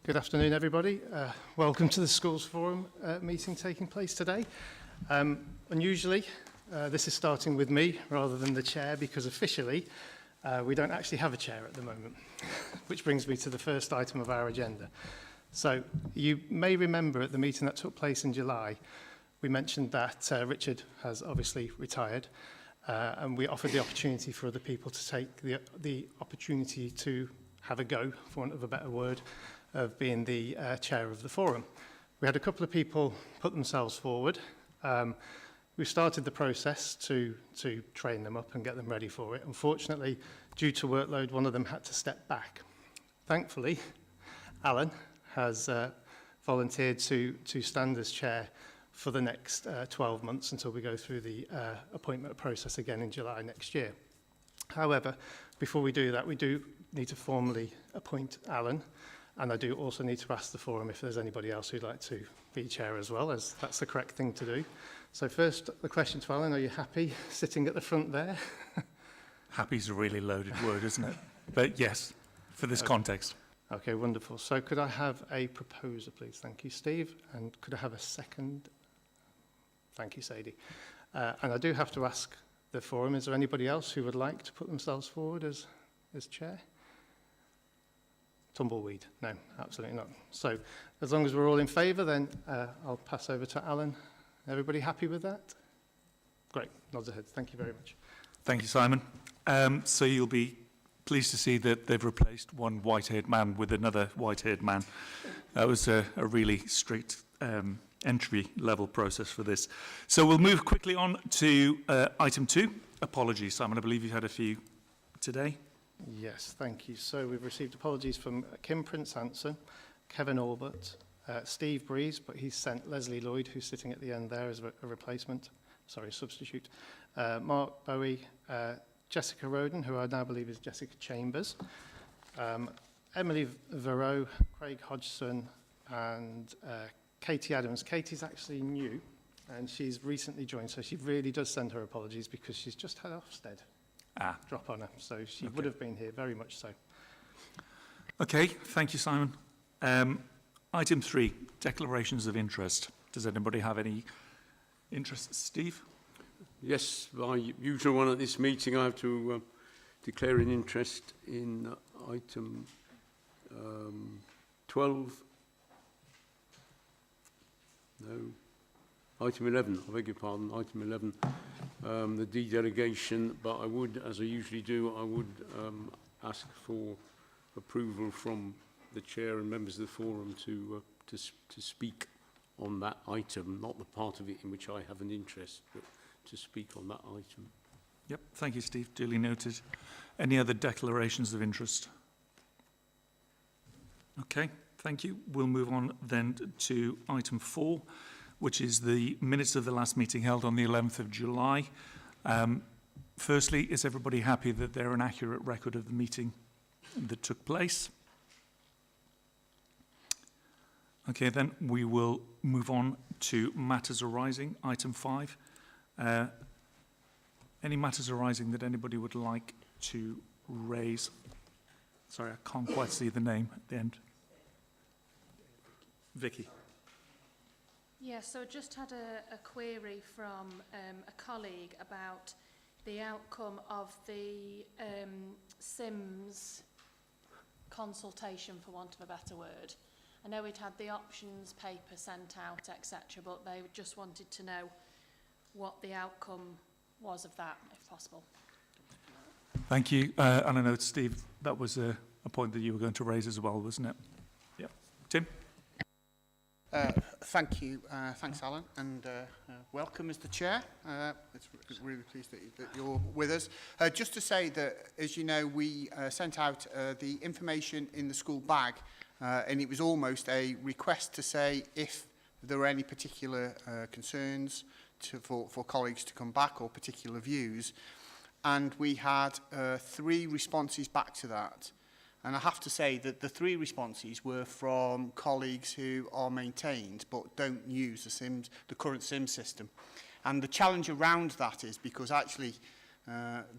Good afternoon, everybody. Welcome to the Schools Forum meeting taking place today. Unusually, this is starting with me rather than the chair because officially we don't actually have a chair at the moment, which brings me to the first item of our agenda. So you may remember at the meeting that took place in July, we mentioned that Richard has obviously retired and we offered the opportunity for other people to take the opportunity to have a go, for want of a better word, of being the chair of the forum. We had a couple of people put themselves forward. We started the process to train them up and get them ready for it. Unfortunately, due to workload, one of them had to step back. Thankfully, Alan has volunteered to stand as chair for the next 12 months until we go through the appointment process again in July next year. However, before we do that, we do need to formally appoint Alan. And I do also need to ask the forum if there's anybody else who'd like to be chair as well, as that's the correct thing to do. So first, the question to Alan, are you happy sitting at the front there? Happy is a really loaded word, isn't it? But yes, for this context. Okay, wonderful. So could I have a proposer, please? Thank you, Steve. And could I have a second? Thank you, Sadie. And I do have to ask the forum, is there anybody else who would like to put themselves forward as chair? Tumbleweed? No, absolutely not. So as long as we're all in favour, then I'll pass over to Alan. Everybody happy with that? Great, nods ahead. Thank you very much. Thank you, Simon. So you'll be pleased to see that they've replaced one white-haired man with another white-haired man. That was a really straight entry-level process for this. So we'll move quickly on to item 2. Apologies, Simon. I believe you've had a few today. Yes, thank you. So we've received apologies from Kim Prince-Hanson, Kevin Albert, Steve Breeze, but he's sent Leslie Lloyd, who's sitting at the end there as a replacement, substitute, Mark Bowie, Jessica Roden, who I now believe is Jessica Chambers, Emily Verreau, Craig Hodgson, and Katie Adams. Katie's actually new, and she's recently joined, so she really does send her apologies because she's just had Ofsted drop on her, so she would have been here, very much so. Okay, thank you, Simon. Item 3, declarations of interest. Does anybody have any interest? Steve? Yes, my usual one at this meeting, I have to declare an interest in item 12. No. Item 11, I beg your pardon, item 11, the dedelegation, but I would, as I usually do, I would ask for approval from the chair and members of the forum to speak on that item, not the part of it in which I have an interest, but to speak on that item. Yep, thank you, Steve. Duly noted. Any other declarations of interest? Okay, thank you. We'll move on then to item 4, which is the minutes of the last meeting held on the 11th of July. Firstly, is everybody happy that they're an accurate record of the meeting that took place? Okay, then we will move on to matters arising, item 5. Any matters arising that anybody would like to raise? Sorry, I can't quite see the name at the end. Vicky. Yeah, so I just had a query from a colleague about the outcome of the SIMS consultation, for want of a better word. I know we'd had the options paper sent out, etc., but they just wanted to know what the outcome was of that, if possible. Thank you. And I know, Steve, that was a point that you were going to raise as well, wasn't it? Yeah. Tim? Thank you. Thanks, Alan, and welcome as the chair. It's really pleased that you're with us. Just to say that, as you know, we sent out the information in the school bag, and it was almost a request to say if there were any particular concerns for colleagues to come back or particular views. And we had 3 responses back to that. And I have to say that the 3 responses were from colleagues who are maintained but don't use the current SIM system. And the challenge around that is because actually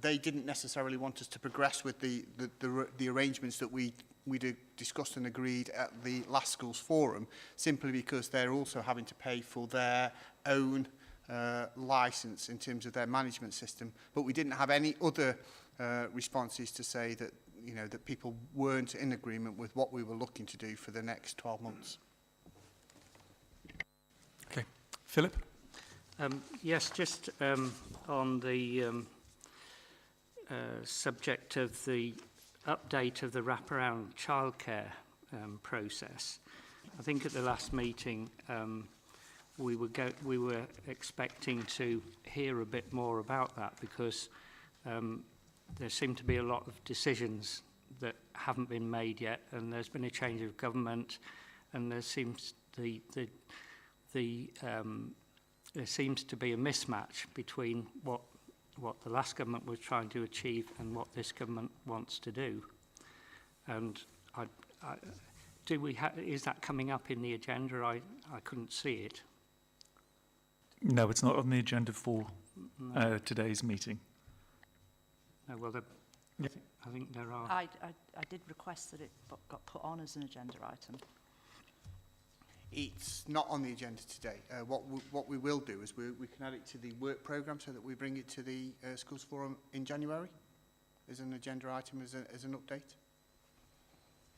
They didn't necessarily want us to progress with the arrangements that we'd discussed and agreed at the last schools forum, simply because they're also having to pay for their own license in terms of their management system. But we didn't have any other responses to say that, you know, that people weren't in agreement with what we were looking to do for the next 12 months. Okay. Philip? Yes, just on the subject of the update of the wraparound childcare process. I think at the last meeting we were expecting to hear a bit more about that, because there seem to be a lot of decisions that haven't been made yet, and there's been a change of government, and there seems there seems to be a mismatch between what the last government was trying to achieve and what this government wants to do. And is that coming up in the agenda? I couldn't see it. No, it's not on the agenda for today's meeting. No, well, I think there are. I did request that it got put on as an agenda item. It's not on the agenda today. What we will do is we can add it to the work programme so that we bring it to the schools forum in January as an agenda item, as an update.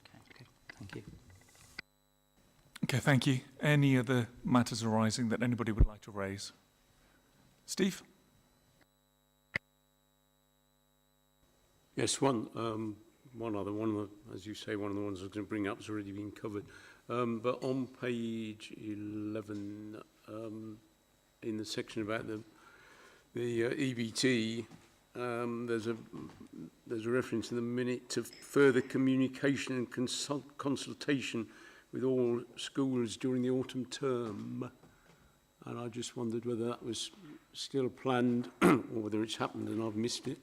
Okay, thank you. Okay, thank you. Any other matters arising that anybody would like to raise? Steve? Yes, one other, as you say, one of the ones I was going to bring up has already been covered. But on page 11, in the section about the EBT, there's a reference in the minute to further communication and consultation with all schools during the autumn term. And I just wondered whether that was still planned or whether it's happened and I've missed it.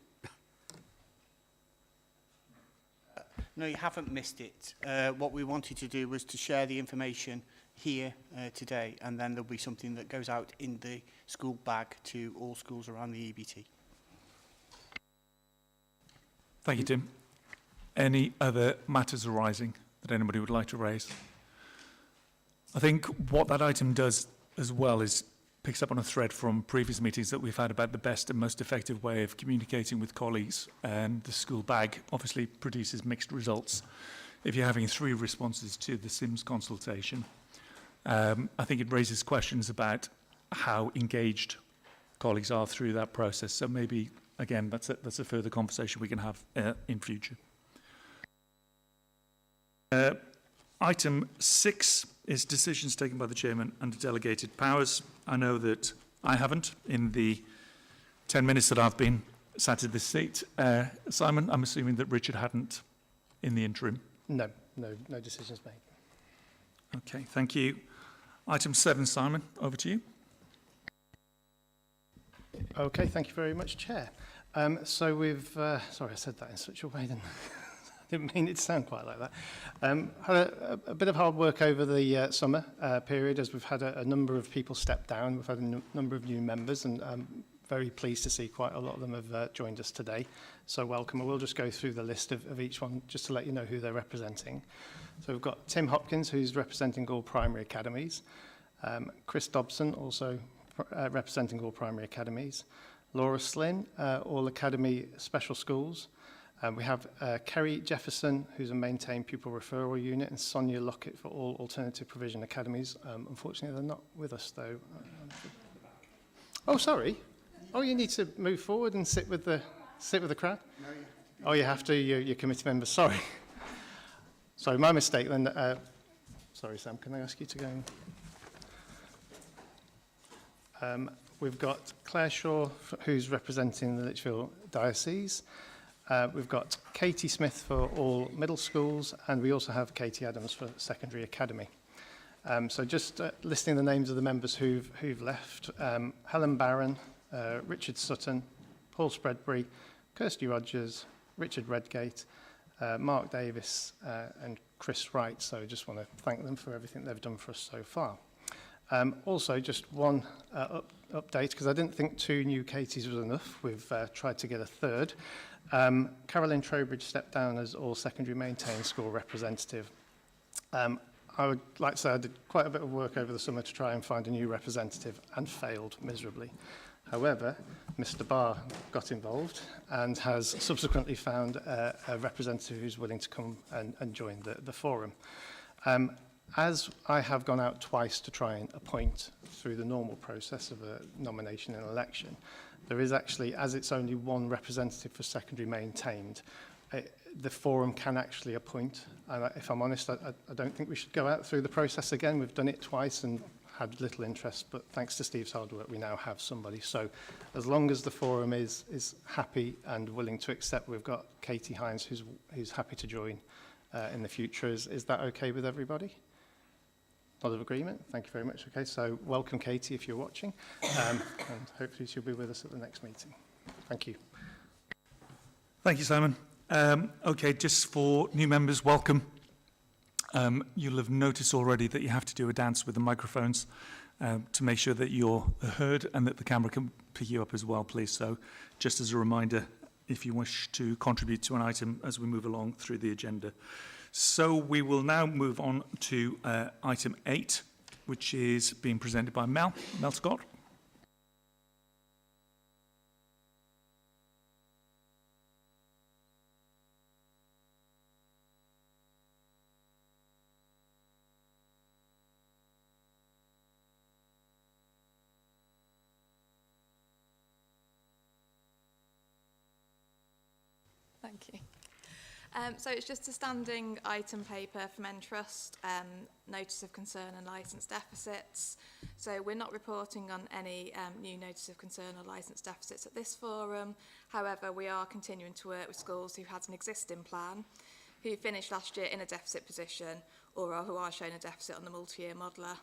No, you haven't missed it. What we wanted to do was to share the information here today, and then there'll be something that goes out in the school bag to all schools around the EBT. Thank you, Tim. Any other matters arising that anybody would like to raise? I think what that item does as well is picks up on a thread from previous meetings that we've had about the best and most effective way of communicating with colleagues. And the school bag obviously produces mixed results. If you're having 3 responses to the SIMS consultation, I think it raises questions about how engaged colleagues are through that process. So maybe, again, that's a further conversation we can have in future. Item 6 is decisions taken by the chairman under delegated powers. I know that I haven't in the 10 minutes that I've been sat at this seat. Simon, I'm assuming that Richard hadn't in the interim. No decisions made. Okay, thank you. Item 7, Simon, over to you. Okay, thank you very much, Chair. So we've, sorry, I said that in such a way, didn't I? Didn't mean it to sound quite like that. Had a bit of hard work over the summer period, as we've had a number of people step down. We've had a number of new members, and I'm very pleased to see quite a lot of them have joined us today. So welcome. I will just go through the list of each one just to let you know who they're representing. So we've got Tim Hopkins, who's representing all primary academies. Chris Dobson, also representing all primary academies. Laura Slynn, all academy special schools. We have Kerry Jefferson, who's a maintained pupil referral unit, and Sonia Lockett for all alternative provision academies. Unfortunately, they're not with us, though. Oh, sorry. Oh, you need to move forward and sit with the crowd? No, you have to. Oh, you have to. You're committee members. Sorry. Sorry, my mistake then. Sorry, Sam. Can I ask you to go? We've got Claire Shaw, who's representing the Lichfield Diocese. We've got Katie Smith for all middle schools, and we also have Katie Adams for secondary academy. So just listing the names of the members who've left. Helen Barron, Richard Sutton, Paul Spreadbury, Kirsty Rogers, Richard Redgate, Mark Davis, and Chris Wright. So just want to thank them for everything they've done for us so far. Also, just one update, because I didn't think 2 new Katies was enough. We've tried to get a third. Carolyn Trowbridge stepped down as all secondary maintained school representative. I would like to say I did quite a bit of work over the summer to try and find a new representative and failed miserably. However, Mr. Barr got involved and has subsequently found a representative who's willing to come and join the forum. As I have gone out twice to try and appoint through the normal process of a nomination and election, there is actually, as it's only one representative for secondary maintained, the forum can actually appoint. And if I'm honest, I don't think we should go out through the process again. We've done it twice and had little interest, but thanks to Steve's hard work, we now have somebody. So as long as the forum is happy and willing to accept, we've got Katie Hines who's happy to join in the future. Is that okay with everybody? Lot of agreement. Thank you very much. Okay, so welcome Katie if you're watching, and hopefully she'll be with us at the next meeting. Thank you. Thank you, Simon. Okay, just for new members, welcome. You'll have noticed already that you have to do a dance with the microphones to make sure that you're heard and that the camera can pick you up as well, please. So just as a reminder, if you wish to contribute to an item as we move along through the agenda. So we will now move on to item 8, which is being presented by Mel Scott. Thank you. So it's just a standing item paper from Entrust, notice of concern and licence deficits. So we're not reporting on any new notice of concern or licence deficits at this forum. However, we are continuing to work with schools who had an existing plan, who finished last year in a deficit position, or who are showing a deficit on the multi-year modeller.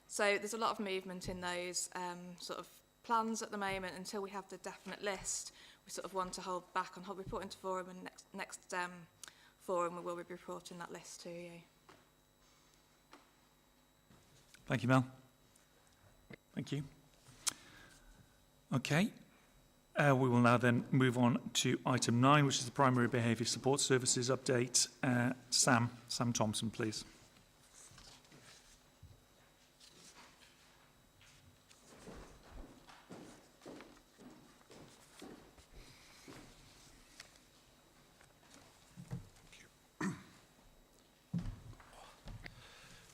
So there's a lot of movement in those sort of plans at the moment. Until we have the definite list, we sort of want to hold back on reporting to forum, and next forum we will be reporting that list to you. Thank you, Mel. Thank you. Okay. We will now then move on to item 9, which is the Primary Behaviour Support Services update. Sam Thompson, please.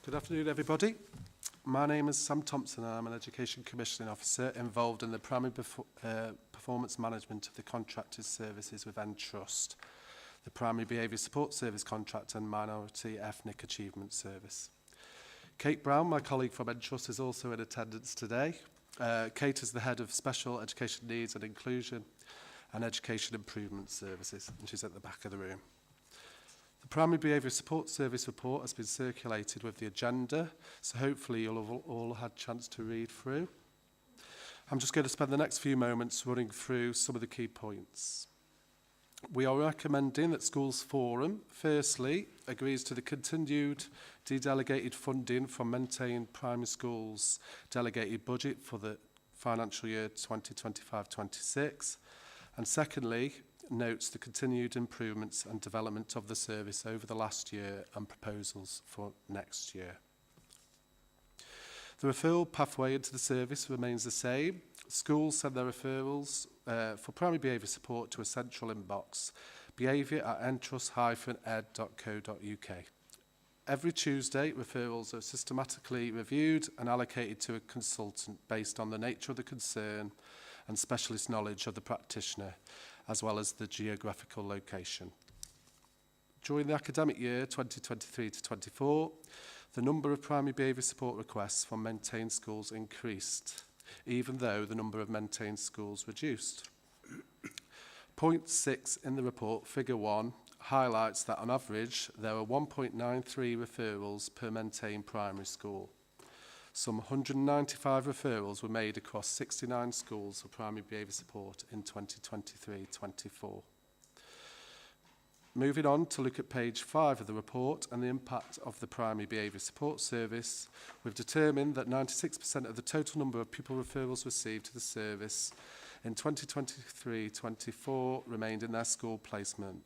Good afternoon, everybody. My name is Sam Thompson and I'm an Education Commissioning Officer involved in the primary performance management of the contracted services with Entrust, the Primary Behaviour Support Service contract and Minority Ethnic Achievement Service. Kate Brown, my colleague from Entrust, is also in attendance today. Kate is the Head of Special Education Needs and Inclusion and Education Improvement Services, and she's at the back of the room. The Primary Behaviour Support Service report has been circulated with the agenda, so hopefully you'll have all had a chance to read through. I'm just going to spend the next few moments running through some of the key points. We are recommending that Schools Forum, firstly, agrees to the continued dedelegated funding from maintained primary schools delegated budget for the financial year 2025-26, and secondly, notes the continued improvements and development of the service over the last year and proposals for next year. The referral pathway into the service remains the same. Schools send their referrals for primary behaviour support to a central inbox, behaviour@entrust-ed.co.uk. Every Tuesday, referrals are systematically reviewed and allocated to a consultant based on the nature of the concern and specialist knowledge of the practitioner, as well as the geographical location. During the academic year 2023-24, the number of primary behaviour support requests from maintained schools increased, even though the number of maintained schools reduced. Point 6 in the report, figure 1, highlights that on average there are 1.93 referrals per maintained primary school. Some 195 referrals were made across 69 schools for primary behaviour support in 2023-24. Moving on to look at page 5 of the report and the impact of the primary behaviour support service, we've determined that 96% of the total number of pupil referrals received to the service in 2023-24 remained in their school placement.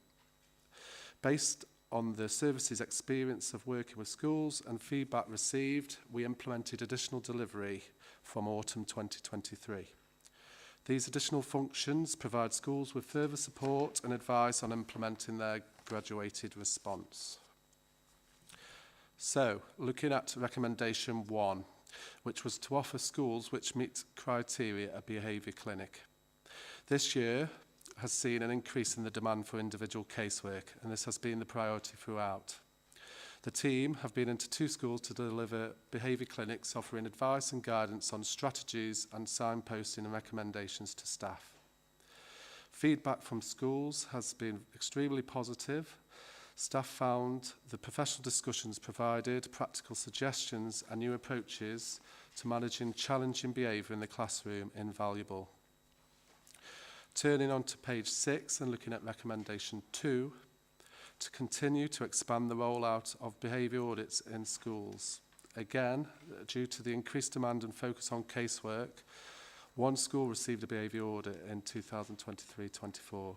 Based on the service's experience of working with schools and feedback received, we implemented additional delivery from autumn 2023. These additional functions provide schools with further support and advice on implementing their graduated response. So, looking at recommendation 1, which was to offer schools which meet criteria a behaviour clinic. This year has seen an increase in the demand for individual casework, and this has been the priority throughout. The team have been into 2 schools to deliver behaviour clinics offering advice and guidance on strategies and signposting and recommendations to staff. Feedback from schools has been extremely positive. Staff found the professional discussions provided, practical suggestions and new approaches to managing challenging behaviour in the classroom invaluable. Turning on to page 6 and looking at recommendation 2, to continue to expand the rollout of behaviour audits in schools. Again, due to the increased demand and focus on casework, 1 school received a behaviour audit in 2023-24.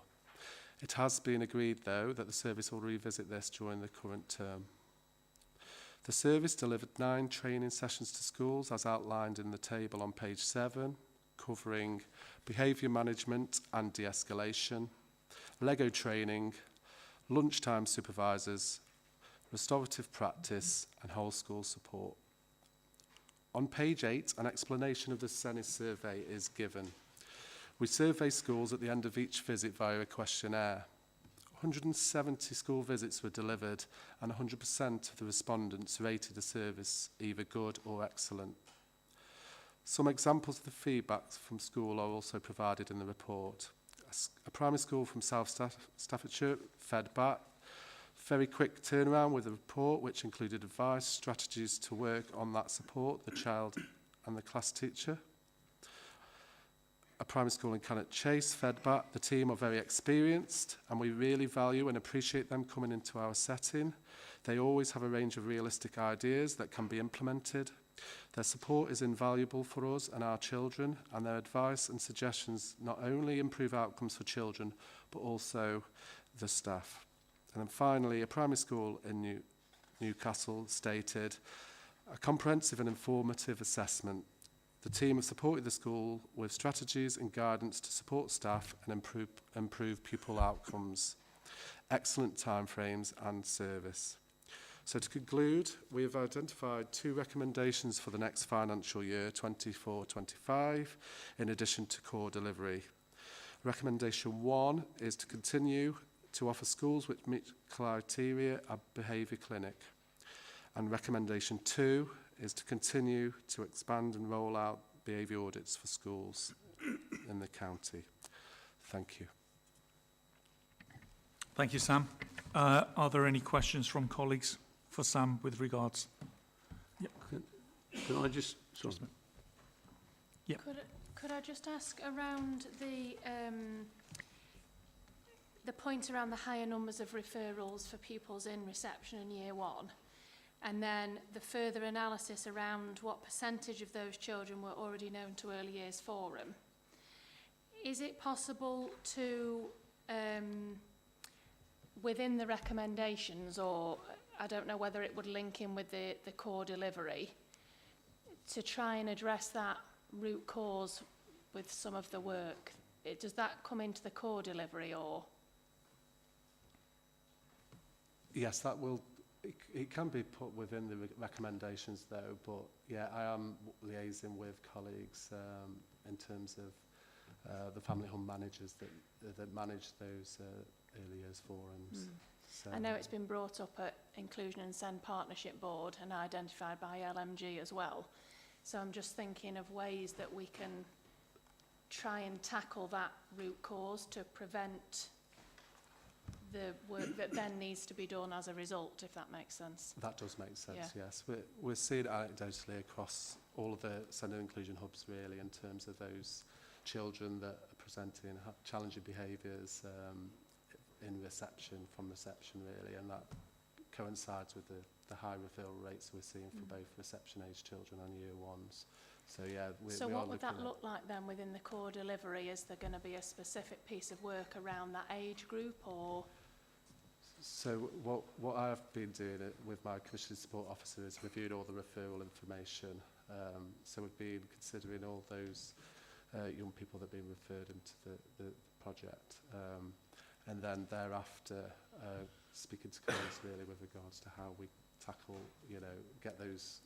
It has been agreed, though, that the service will revisit this during the current term. The service delivered 9 training sessions to schools, as outlined in the table on page 7, covering behaviour management and de-escalation, Lego training, lunchtime supervisors, restorative practice and whole school support. On page 8, an explanation of the CENIS survey is given. We survey schools at the end of each visit via a questionnaire. 170 school visits were delivered and 100% of the respondents rated the service either good or excellent. Some examples of the feedback from school are also provided in the report. A primary school from South Staffordshire fed back. Very quick turnaround with a report which included advice, strategies to work on that support, the child and the class teacher. A primary school in Cannock Chase fed back. The team are very experienced and we really value and appreciate them coming into our setting. They always have a range of realistic ideas that can be implemented. Their support is invaluable for us and our children, and their advice and suggestions not only improve outcomes for children, but also the staff. And then finally, a primary school in Newcastle stated, a comprehensive and informative assessment. The team have supported the school with strategies and guidance to support staff and improve pupil outcomes, excellent timeframes and service. So to conclude, we have identified 2 recommendations for the next financial year, 24-25, in addition to core delivery. Recommendation 1 is to continue to offer schools which meet criteria a behaviour clinic. And recommendation 2 is to continue to expand and roll out behaviour audits for schools in the county. Thank you. Thank you, Sam. Are there any questions from colleagues for Sam with regards? Can I just... Sorry. Yeah. Could I just ask around the point around the higher numbers of referrals for pupils in reception in year 1, and then the further analysis around what percentage of those children were already known to early years forum? Is it possible to, within the recommendations, or I don't know whether it would link in with the core delivery, to try and address that root cause with some of the work? Does that come into the core delivery, or? Yes, that will. It can be put within the recommendations, though. But yeah, I am liaising with colleagues in terms of the family home managers that manage those early years forums. So, I know it's been brought up at Inclusion and Send Partnership Board and identified by LMG as well. So I'm just thinking of ways that we can try and tackle that root cause to prevent the work that then needs to be done as a result, if that makes sense. that does make sense, Yeah. yes. We're seeing it anecdotally across all of the Centre Inclusion Hubs, really, in terms of those children that are presenting challenging behaviours in reception, from reception really, and that coincides with the high referral rates we're seeing for both reception age children and year ones. So yeah, So we what are would that looking look like then within the core delivery? Is there going to be a specific piece of work around that age group, or? So what I've been doing with my commissioning support officer is reviewing all the referral information. So we've been considering all those young people that have been referred into the project. And then thereafter, speaking to colleagues really with regards to how we tackle, you know, get those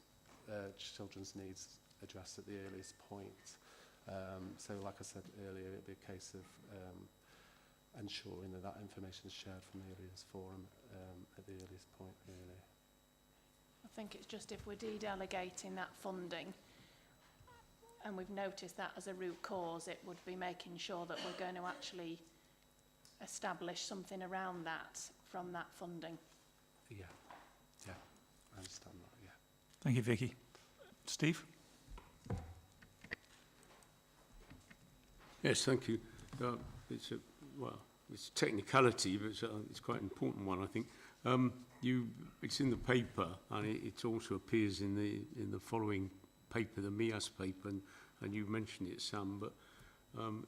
children's needs addressed at the earliest point. So like I said earlier, it'd be a case of ensuring that that information is shared from the earliest forum at the earliest point, really. I think it's just if we're de-delegating that funding, and we've noticed that as a root cause, it would be making sure that we're going to actually establish something around that from that funding. Yeah, I understand that, yeah. Thank you, Vicky. Steve? Yes, thank you. It's a technicality, but it's quite an important one, I think. It's in the paper, and it also appears in the following paper, the MIAS paper, and you mentioned it, Sam, but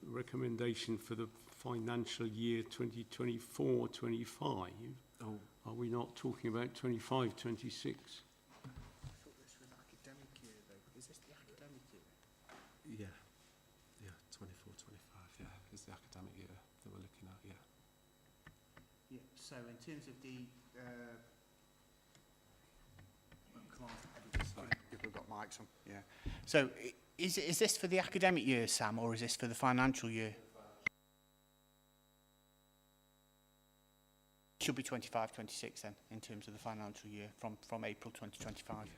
recommendation for the financial year 2024-25. Oh. Are we not talking about 25-26? I thought this was academic year, though. Is this the academic year? Yeah, 24-25, is the academic year that we're looking at, yeah. Yeah, so in terms of the... come on, people have got mics on, yeah. So is this for the academic year, Sam, or is this for the financial year? It should be 25-26 then, in terms of the financial year, from April 2025.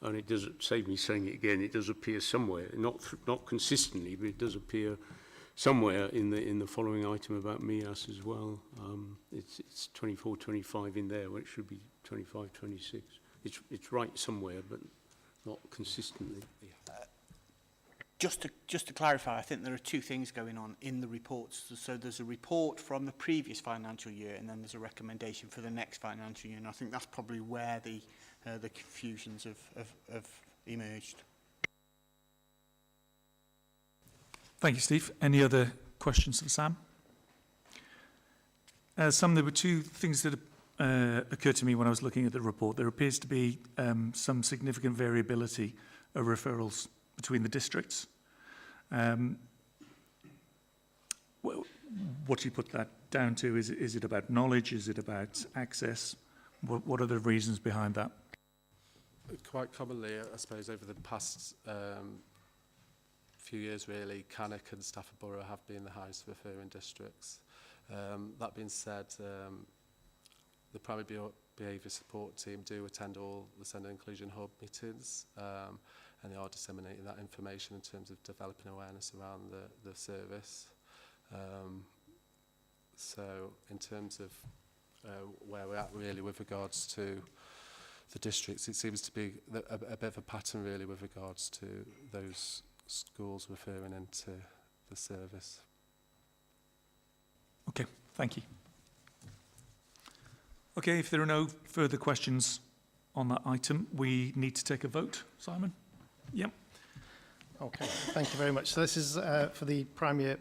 And it does, save me saying it again, it does appear somewhere, not consistently, but it does appear somewhere in the following item about MIAS as well. It's 24-25 in there, when it should be 25-26. It's right somewhere, but not consistently. Just to clarify, I think there are two things going on in the reports. So there's a report from the previous financial year, and then there's a recommendation for the next financial year. And I think that's probably where the confusions have emerged. Thank you, Steve. Any other questions for Sam? Sam, there were two things that occurred to me when I was looking at the report. There appears to be some significant variability of referrals between the districts. What do you put that down to? Is it about knowledge? Is it about access? What are the reasons behind that? Quite commonly, I suppose, over the past few years, really, Cannock and Stafford Borough have been the highest referring districts. That being said, the primary behaviour support team do attend all the Centre Inclusion Hub meetings, and they are disseminating that information in terms of developing awareness around the service. So in terms of where we're at really with regards to the districts, it seems to be a bit of a pattern really with regards to those schools referring into the service. Okay, thank you. Okay, if there are no further questions on that item, we need to take a vote. Simon? Yep. Okay, thank you very much. So this is for the primary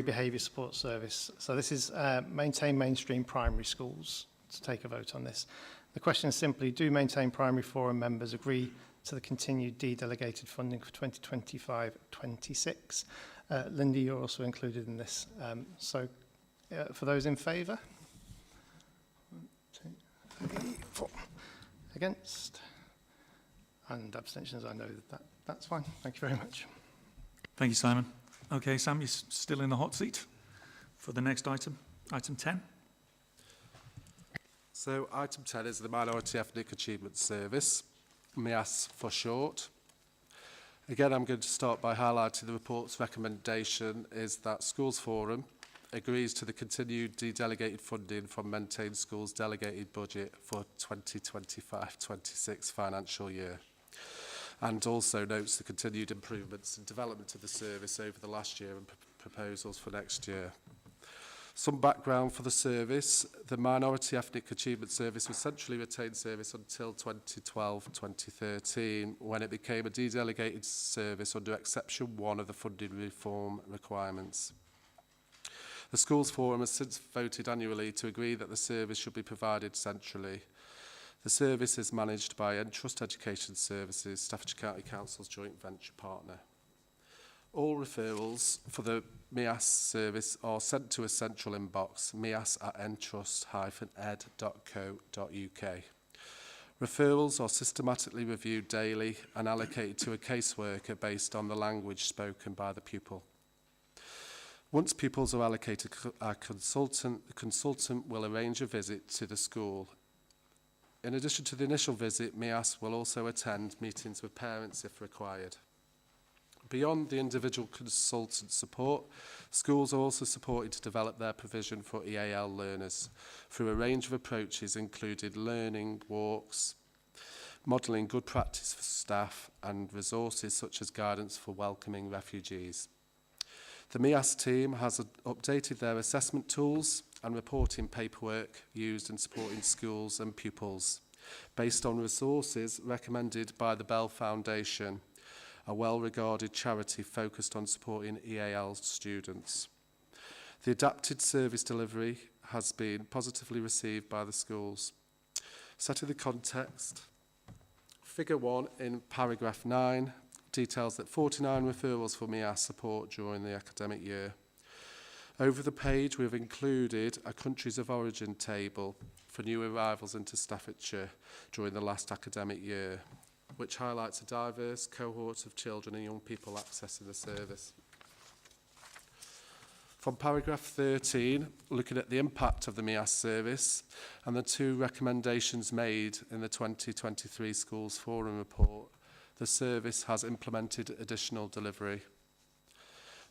behaviour support service. So this is maintain mainstream primary schools, to take a vote on this. The question is simply, do maintain primary forum members agree to the continued de-delegated funding for 2025-26? Lindy, you're also included in this. For those in favour? 1, 2, 3, 4. Against? And abstentions, I know that's fine. Thank you very much. Thank you, Simon. Okay, Sam, you're still in the hot seat for the next item, item 10. So item 10 is the Minority Ethnic Achievement Service, MIAS for short. Again, I'm going to start by highlighting the report's recommendation is that Schools Forum agrees to the continued de-delegated funding from Maintained Schools delegated budget for 2025-26 financial year, and also notes the continued improvements and development of the service over the last year and proposals for next year. Some background for the service. The Minority Ethnic Achievement Service was centrally retained service until 2012-2013, when it became a dedelegated service under Exception 1 of the funding reform requirements. The Schools Forum has since voted annually to agree that the service should be provided centrally. The service is managed by Entrust Education Services, Staffordshire County Council's joint venture partner. All referrals for the MIAS service are sent to a central inbox, mias@entrust-ed.co.uk. Referrals are systematically reviewed daily and allocated to a caseworker based on the language spoken by the pupil. Once pupils are allocated, the consultant will arrange a visit to the school. In addition to the initial visit, MIAS will also attend meetings with parents if required. Beyond the individual consultant support, schools are also supported to develop their provision for EAL learners through a range of approaches including learning walks, modelling good practice for staff and resources such as guidance for welcoming refugees. The MIAS team has updated their assessment tools and reporting paperwork used in supporting schools and pupils based on resources recommended by the Bell Foundation, a well-regarded charity focused on supporting EAL students. The adapted service delivery has been positively received by the schools. Setting the context, Figure 1 in paragraph 9 details that 49 referrals for MIAS support during the academic year. Over the page, we have included a countries of origin table for new arrivals into Staffordshire during the last academic year, which highlights a diverse cohort of children and young people accessing the service. From paragraph 13, looking at the impact of the MIAS service and the 2 recommendations made in the 2023 Schools Forum report, the service has implemented additional delivery.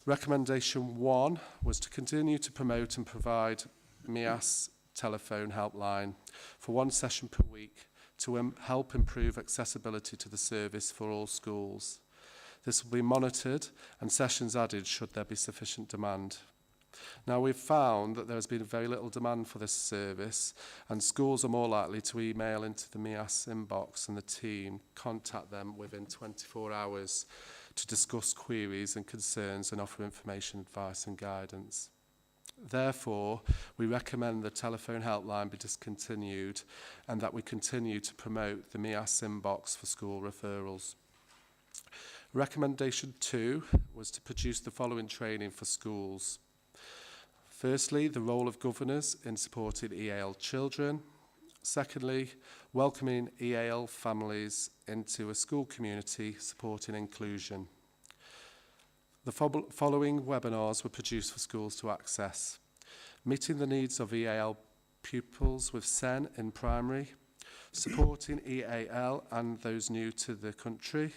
Recommendation 1 was to continue to promote and provide MIAS telephone helpline for 1 session per week to help improve accessibility to the service for all schools. This will be monitored and sessions added should there be sufficient demand. Now, we've found that there has been very little demand for this service, and schools are more likely to email into the MIAS inbox, and the team contact them within 24 hours to discuss queries and concerns and offer information, advice and guidance. Therefore, we recommend the telephone helpline be discontinued and that we continue to promote the MIAS inbox for school referrals. Recommendation 2 was to produce the following training for schools. Firstly, the role of governors in supporting EAL children. Secondly, welcoming EAL families into a school community supporting inclusion. The following webinars were produced for schools to access. Meeting the needs of EAL pupils with SEN in primary, supporting EAL and those new to the country,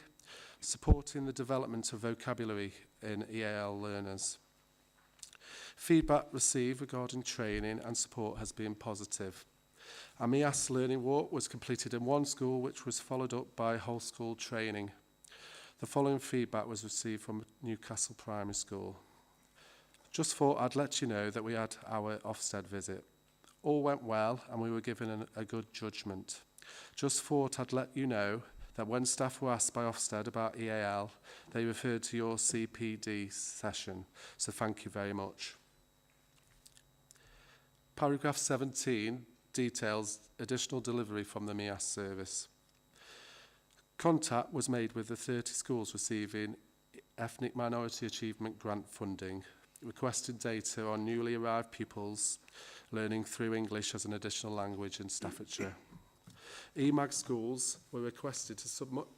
supporting the development of vocabulary in EAL learners. Feedback received regarding training and support has been positive. A MIAS learning walk was completed in 1 school, which was followed up by whole school training. The following feedback was received from Newcastle Primary School. Just thought I'd let you know that we had our Ofsted visit. All went well and we were given a good judgment. Just thought I'd let you know that when staff were asked by Ofsted about EAL, they referred to your CPD session, so thank you very much. Paragraph 17 details additional delivery from the MIAS service. Contact was made with the 30 schools receiving Ethnic Minority Achievement Grant funding, requesting data on newly arrived pupils learning through English as an additional language in Staffordshire. EMAG schools were requested to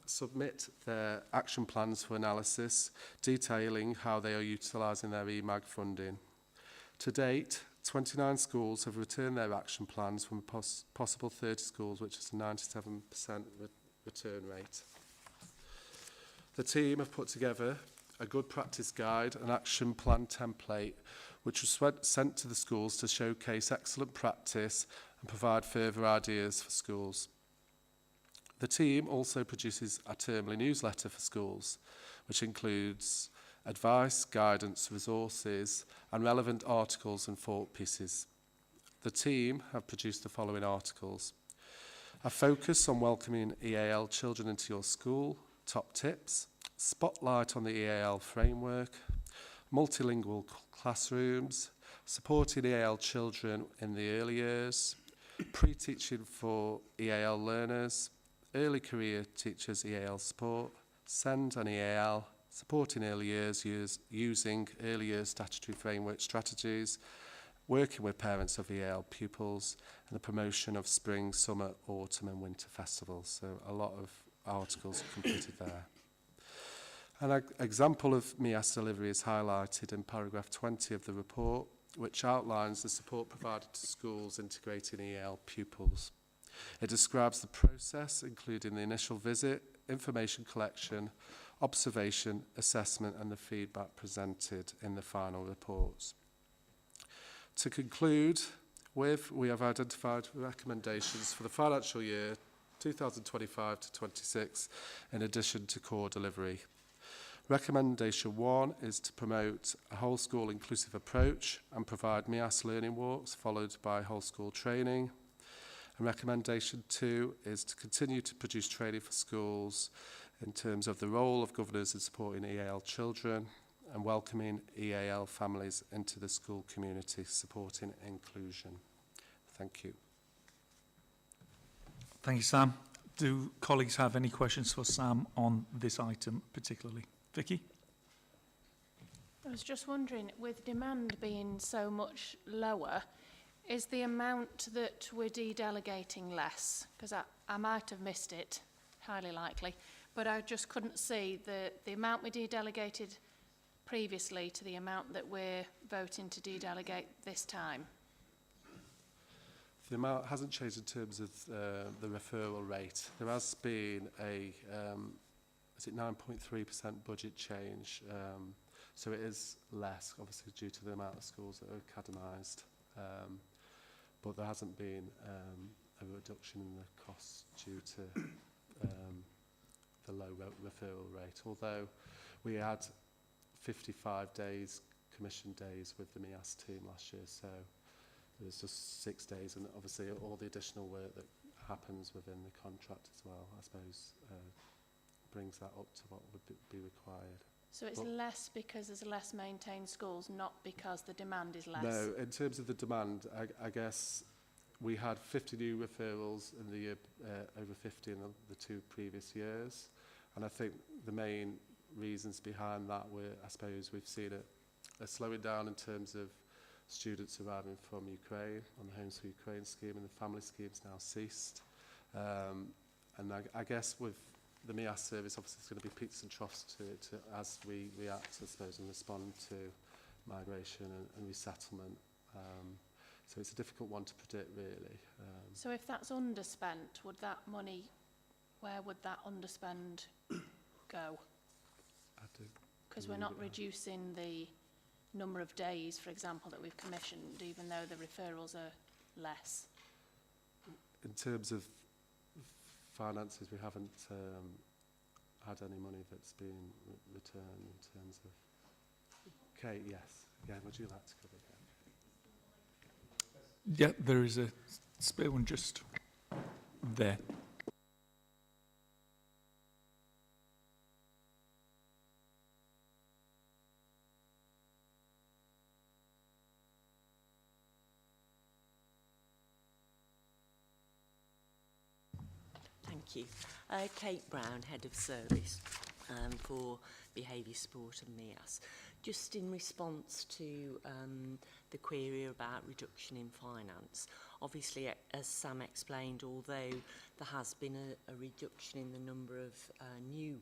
submit their action plans for analysis, detailing how they are utilising their EMAG funding. To date, 29 schools have returned their action plans from a possible 30 schools, which is a 97% return rate. The team have put together a good practice guide and action plan template, which was sent to the schools to showcase excellent practice and provide further ideas for schools. The team also produces a termly newsletter for schools, which includes advice, guidance, resources, and relevant articles and thought pieces. The team have produced the following articles: a focus on welcoming EAL children into your school, top tips, spotlight on the EAL framework, multilingual classrooms, supporting EAL children in the early years, pre-teaching for EAL learners, early career teachers EAL support, SEND and EAL, supporting early years using early years statutory framework strategies, working with parents of EAL pupils, and the promotion of spring, summer, autumn and winter festivals. So a lot of articles completed there. An example of MIAS delivery is highlighted in paragraph 20 of the report, which outlines the support provided to schools integrating EAL pupils. It describes the process, including the initial visit, information collection, observation, assessment and the feedback presented in the final reports. To conclude with, we have identified recommendations for the financial year 2025 to 26 in addition to core delivery. Recommendation 1 is to promote a whole school inclusive approach and provide MIAS learning walks followed by whole school training. And recommendation 2 is to continue to produce training for schools in terms of the role of governors in supporting EAL children and welcoming EAL families into the school community, supporting inclusion. Thank you. Thank you, Sam. Do colleagues have any questions for Sam on this item particularly? Vicky? I was just wondering, with demand being so much lower, is the amount that we're de-delegating less? Because I might have missed it, highly likely, but I just couldn't see the amount we de-delegated previously to the amount that we're voting to de-delegate this time. The amount hasn't changed in terms of the referral rate. There has been a, is it 9.3% budget change? So it is less, obviously, due to the amount of schools that are academised. But there hasn't been a reduction in the costs due to the low referral rate. Although we had 55 days, commission days with the MIAS team last year, so there's just 6 days, and obviously all the additional work that happens within the contract as well, I suppose, brings that up to what would be required. So it's less because there's less maintained schools, not because the demand is less? No, in terms of the demand, I guess we had 50 new referrals in the year, over 50 in the 2 previous years. And I think the main reasons behind that were, I suppose, we've seen a slowing down in terms of students arriving from Ukraine on the Homes for Ukraine scheme, and the family scheme's now ceased. And I guess with the MIAS service, obviously, it's going to be peaks and troughs to as we react, I suppose, and respond to migration and resettlement. So it's a difficult one to predict, really. So if that's underspent, would that money, where would that underspend go? Because we're not reducing the number of days, for example, that we've commissioned, even though the referrals are less. In terms of finances, we haven't had any money that's been returned in terms of... Okay, yes. Yeah, would you like to cover that? Yeah, there is a spare one just there. Thank you. Kate Brown, Head of Service for Behaviour Support and MIAS. Just in response to the query about reduction in finance, obviously, as Sam explained, although there has been a reduction in the number of new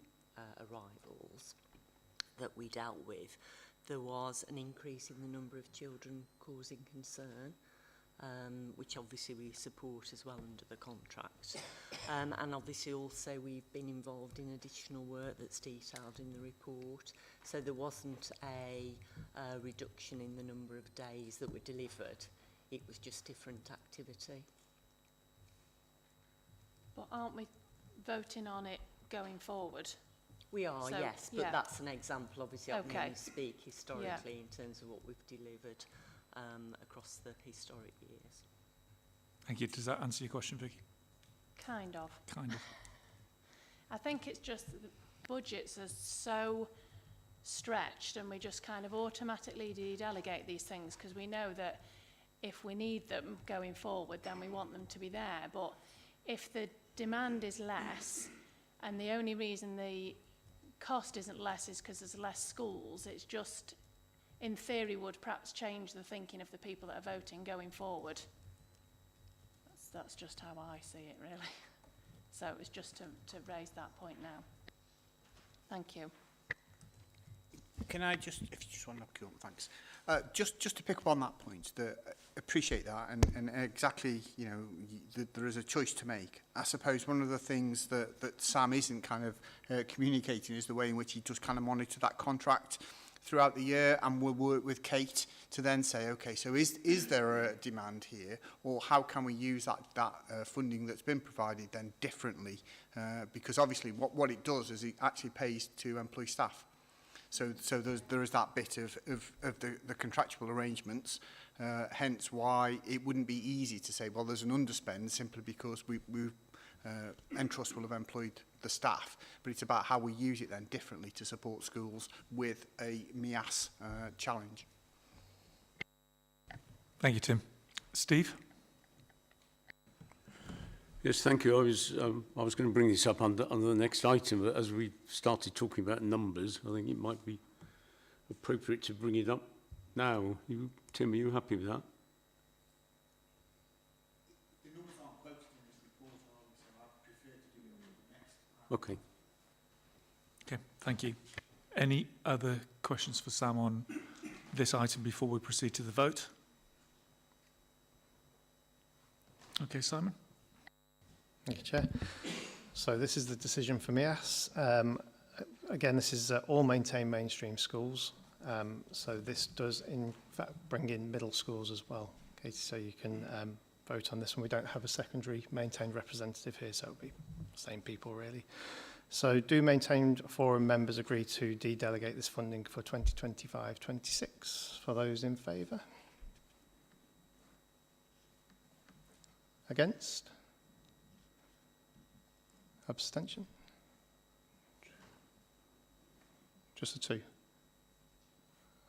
arrivals that we dealt with, there was an increase in the number of children causing concern, which obviously we support as well under the contract. And obviously also we've been involved in additional work that's detailed in the report. So there wasn't a reduction in the number of days that were delivered. It was just different activity. But aren't we voting on it going forward? We are, So, yes, but yeah. that's an example, obviously, I can Okay. only speak historically in terms of what we've delivered across the historic years. Thank you. Does that answer your question, Vicky? Kind of. Kind of. I think it's just that the budgets are so stretched and we just kind of automatically delegate these things because we know that if we need them going forward, then we want them to be there. But if the demand is less and the only reason the cost isn't less is because there's less schools, it's just, in theory, would perhaps change the thinking of the people that are voting going forward. That's just how I see it, really. So it was just to raise that point now. Thank you. Can I just, if you just want to knock you on, thanks. Just to pick up on that point, appreciate that, and exactly, you know, there is a choice to make. I suppose one of the things that Sam isn't kind of communicating is the way in which he does kind of monitor that contract throughout the year, and we'll work with Kate to then say, okay, so is there a demand here, or how can we use that funding that's been provided then differently? Because obviously what it does is it actually pays to employ staff. So there is that bit of the contractual arrangements, hence why it wouldn't be easy to say, well, there's an underspend simply because Entrust will have employed the staff, but it's about how we use it then differently to support schools with a MIAS challenge. Thank you, Tim. Steve? Yes, thank you. I was going to bring this up on the next item, but as we started talking about numbers, I think it might be appropriate to bring it up now. Tim, are you happy with that? The numbers aren't quoted in this report, so I'd prefer to do it next. Okay. Okay, thank you. Any other questions for Sam on this item before we proceed to the vote? Okay, Simon? Thank you, Chair. So this is the decision for MIAS. Again, this is all maintained mainstream schools. So this does, in fact, bring in middle schools as well. Okay, so you can vote on this one. We don't have a secondary maintained representative here, so it'll be the same people, really. So do maintained forum members agree to de-delegate this funding for 2025-26? For those in favour? Against? Abstention? Just the two.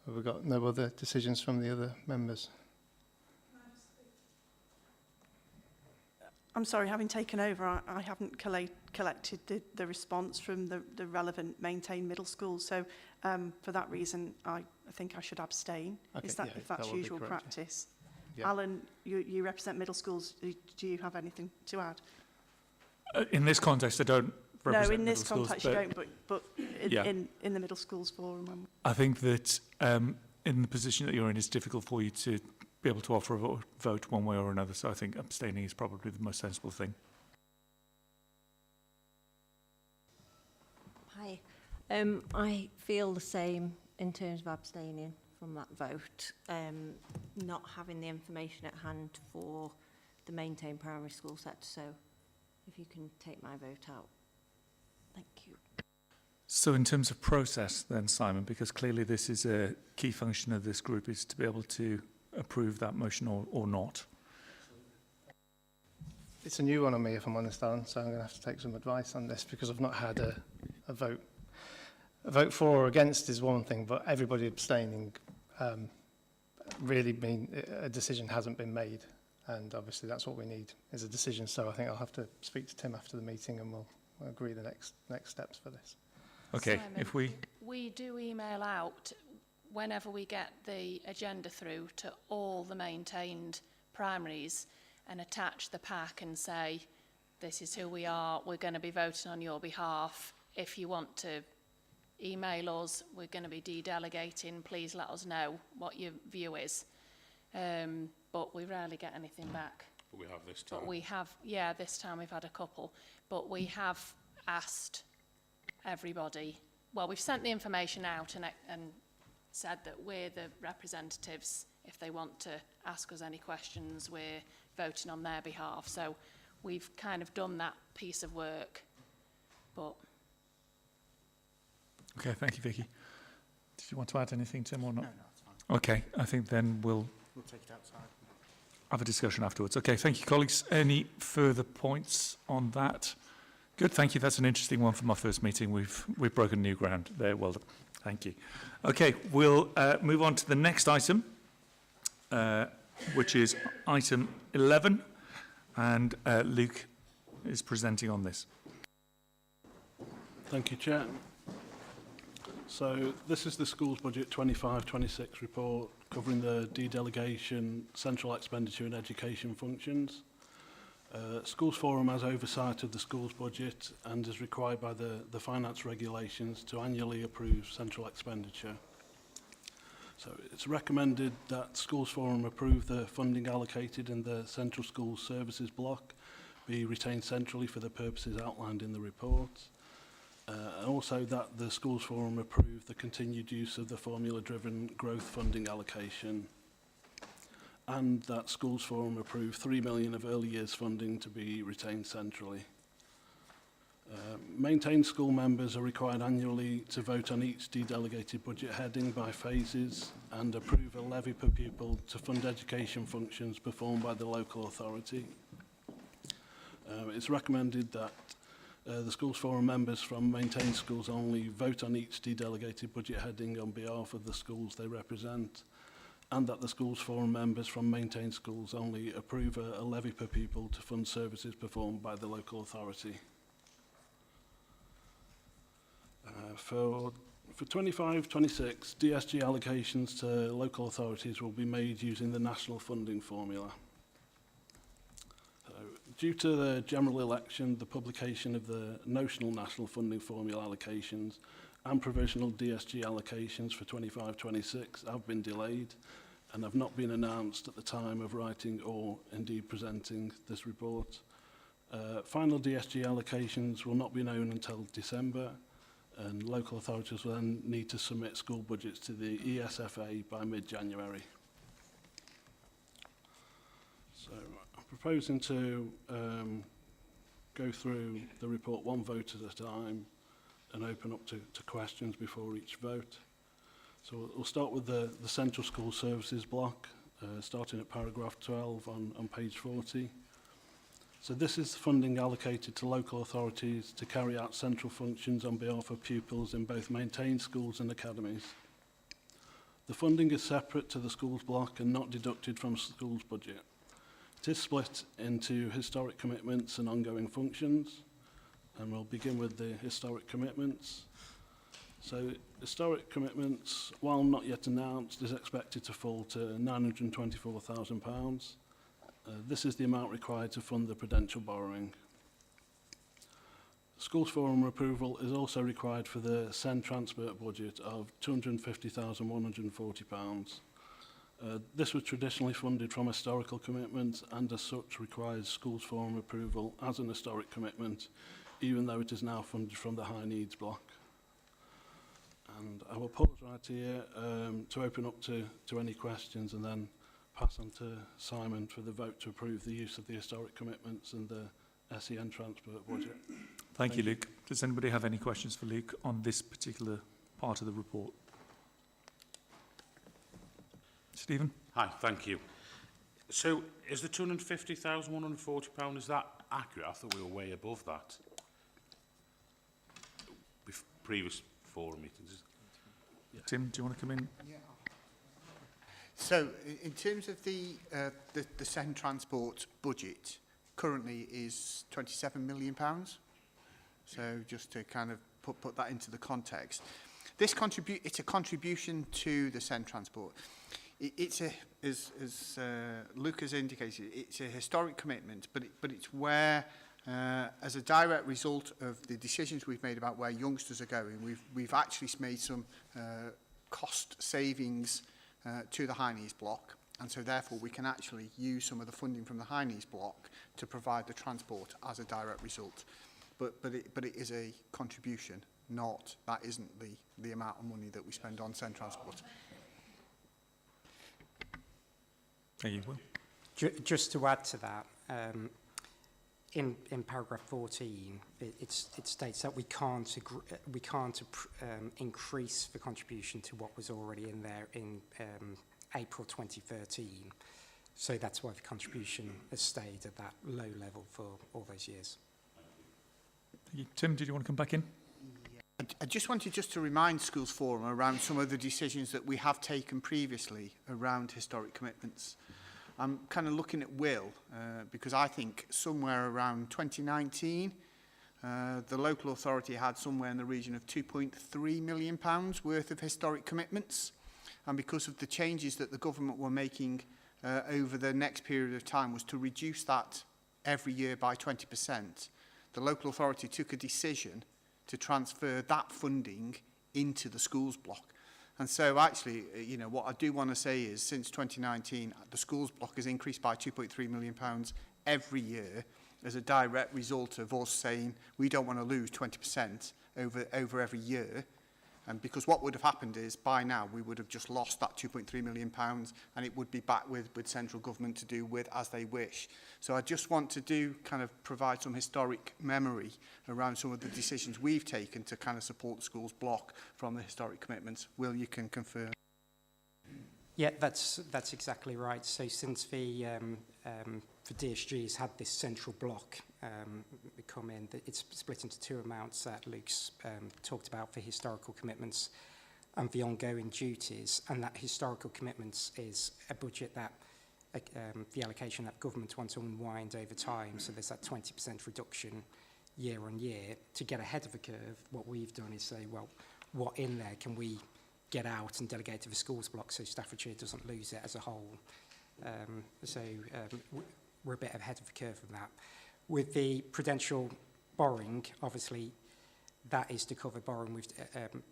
Have we got no other decisions from the other members? I'm sorry, having taken over, I haven't collected the response from the relevant maintained middle schools. So for that reason, I think I should abstain. Okay, Is that, yeah, if that's that would be usual correct, practice? Yeah. Alan, you represent middle schools. Do you have anything to add? In this context, I don't represent No, in this middle schools, context you don't, but Yeah. in the middle schools forum. I think that in the position that you're in, it's difficult for you to be able to offer a vote one way or another. So I think abstaining is probably the most sensible thing. Hi. I feel the same in terms of abstaining from that vote. Not having the information at hand for the maintained primary school sector. So if you can take my vote out. Thank you. So in terms of process then, Simon, because clearly this is a key function of this group, is to be able to approve that motion or not. It's a new one on me, if I'm honest, Alan, so I'm going to have to take some advice on this because I've not had a vote. A vote for or against is one thing, but everybody abstaining really mean a decision hasn't been made. And obviously that's what we need, is a decision. So I think I'll have to speak to Tim after the meeting and we'll agree the next steps for this. Okay, Simon, if we... We do email out whenever we get the agenda through to all the maintained primaries and attach the pack and say, this is who we are, we're going to be voting on your behalf. If you want to email us, we're going to be de-delegating, please let us know what your view is. But we rarely get anything back. But we have this time. But we have, yeah, this time we've had a couple. But we have asked everybody, well, we've sent the information out and said that we're the representatives. If they want to ask us any questions, we're voting on their behalf. So we've kind of done that piece of work. But Okay, thank you, Vicky. Did you want to add anything, Tim, or not? No, it's fine. Okay, I think then we'll We'll take it outside. have a discussion afterwards. Okay, thank you, colleagues. Any further points on that? Good, thank you. That's an interesting one from our first meeting. We've broken new ground there. Well done. Thank you. Okay, we'll move on to the next item, which is item 11, and Luke is presenting on this. Thank you, Chair. So this is the Schools Budget 25-26 report covering the de-delegation, central expenditure and education functions. Schools Forum has oversight of the schools budget and is required by the finance regulations to annually approve central expenditure. So it's recommended that Schools Forum approve the funding allocated in the Central School Services block be retained centrally for the purposes outlined in the report. And also that the Schools Forum approve the continued use of the formula-driven growth funding allocation, and that Schools Forum approve 3 million of early years funding to be retained centrally. Maintained school members are required annually to vote on each de-delegated budget heading by phases and approve a levy per pupil to fund education functions performed by the local authority. It's recommended that the Schools Forum members from maintained schools only vote on each de-delegated budget heading on behalf of the schools they represent, and that the Schools Forum members from maintained schools only approve a levy per pupil to fund services performed by the local authority. For 25-26, DSG allocations to local authorities will be made using the national funding formula. Due to the general election, the publication of the notional national funding formula allocations and provisional DSG allocations for 25-26 have been delayed and have not been announced at the time of writing or indeed presenting this report. Final DSG allocations will not be known until December, and local authorities will then need to submit school budgets to the ESFA by mid-January. So I'm proposing to go through the report one vote at a time and open up to questions before each vote. So we'll start with the Central School Services block, starting at paragraph 12 on page 40. So this is funding allocated to local authorities to carry out central functions on behalf of pupils in both maintained schools and academies. The funding is separate to the schools block and not deducted from schools budget. It is split into historic commitments and ongoing functions, and we'll begin with the historic commitments. So historic commitments, while not yet announced, is expected to fall to £924,000. This is the amount required to fund the prudential borrowing. Schools Forum approval is also required for the SEND transport budget of £250,140. This was traditionally funded from historical commitments and as such requires Schools Forum approval as an historic commitment, even though it is now funded from the high needs block. And I will pause right here to open up to any questions and then pass on to Simon for the vote to approve the use of the historic commitments and the SEN transport budget. Thank you, Luke. Does anybody have any questions for Luke on this particular part of the report? Stephen? Hi, thank you. So, is the £250,140, is that accurate? I thought we were way above that. With previous forum meetings. Tim, do you want to come in? Yeah. So, in terms of the SEN transport budget, currently is £27 million. So, just to kind of put that into the context, it's a contribution to the SEN transport. It's as Luke has indicated, it's a historic commitment, but it's where, as a direct result of the decisions we've made about where youngsters are going, we've actually made some cost savings to the high needs block, and so therefore we can actually use some of the funding from the high needs block to provide the transport as a direct result. But it is a contribution, that isn't the amount of money that we spend on SEN transport. There you will. Just to add to that, in paragraph 14, it states that we can't increase the contribution to what was already in there in April 2013. So that's why the contribution has stayed at that low level for all those years. Thank you. Tim, did you want to come back in? I just wanted to remind Schools Forum around some of the decisions that we have taken previously around historic commitments. I'm kind of looking at Will, because I think somewhere around 2019, the local authority had somewhere in the region of £2.3 million worth of historic commitments. And because of the changes that the government were making over the next period of time was to reduce that every year by 20%, the local authority took a decision to transfer that funding into the schools block. And so actually, you know, what I do want to say is since 2019, the schools block has increased by £2.3 million every year as a direct result of us saying we don't want to lose 20% over every year. And because what would have happened is by now we would have just lost that £2.3 million and it would be back with central government to do with as they wish. So I just want to kind of provide some historic memory around some of the decisions we've taken to kind of support the schools block from the historic commitments. Will, you can confirm? Yeah, that's exactly right. So since the DSG has had this central block come in, it's split into two amounts that Luke's talked about for historical commitments and the ongoing duties. And that historical commitments is a budget that the allocation that government wants to unwind over time. So there's that 20% reduction year on year. To get ahead of the curve, what we've done is say, well, what in there can we get out and delegate to the schools block so Staffordshire doesn't lose it as a whole. We're a bit ahead of the curve on that. With the prudential borrowing, obviously, that is to cover borrowing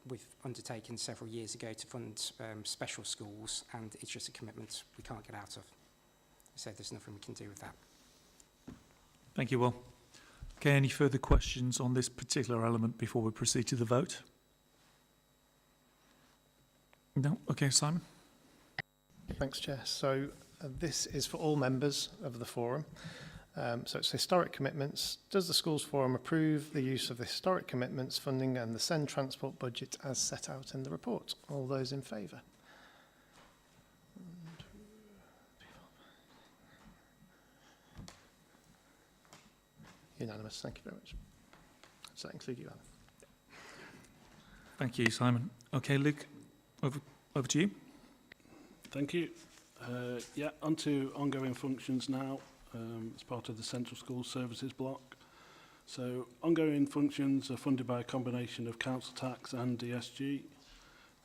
we've undertaken several years ago to fund special schools, and it's just a commitment we can't get out of. So there's nothing we can do with that. Thank you, Will. Okay, any further questions on this particular element before we proceed to the vote? No? Okay, Simon. Thanks, Chair. So this is for all members of the forum. So it's historic commitments. Does the Schools Forum approve the use of the historic commitments funding and the SEND transport budget as set out in the report? All those in favour? Unanimous. Thank you very much. Does that include you, Alan? Thank you, Simon. Okay, Luke, over to you. Thank you. On to ongoing functions now as part of the Central School Services block. So ongoing functions are funded by a combination of council tax and DSG.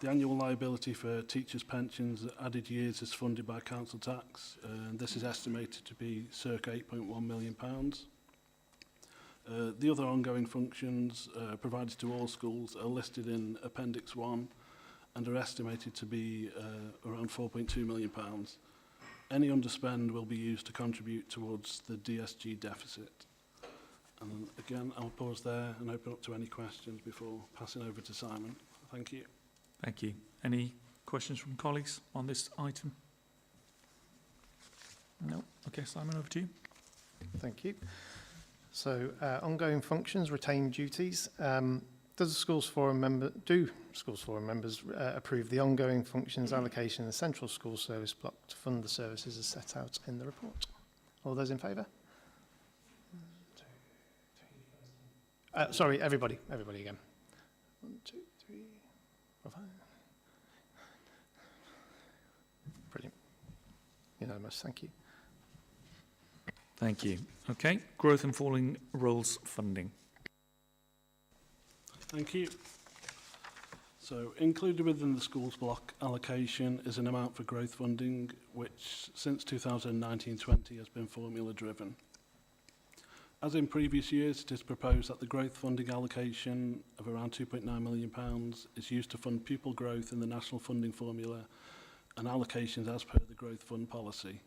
The annual liability for teachers' pensions added years is funded by council tax, and this is estimated to be circa £8.1 million. The other ongoing functions provided to all schools are listed in Appendix 1 and are estimated to be around £4.2 million. Any underspend will be used to contribute towards the DSG deficit. And again, I'll pause there and open up to any questions before passing over to Simon. Thank you. Thank you. Any questions from colleagues on this item? No? Okay, Simon, over to you. Thank you. So ongoing functions, retained duties. Do Schools Forum members approve the ongoing functions allocation in the Central School Service block to fund the services as set out in the report? All those in favour? Sorry, everybody again. 1, 2, 3, 4, 5. Brilliant. Unanimous, thank you. Thank you. Okay, growth and falling roles funding. Thank you. So included within the schools block allocation is an amount for growth funding, which since 2019-20 has been formula driven. As in previous years, it is proposed that the growth funding allocation of around £2.9 million is used to fund pupil growth in the national funding formula and allocations as per the growth fund policy.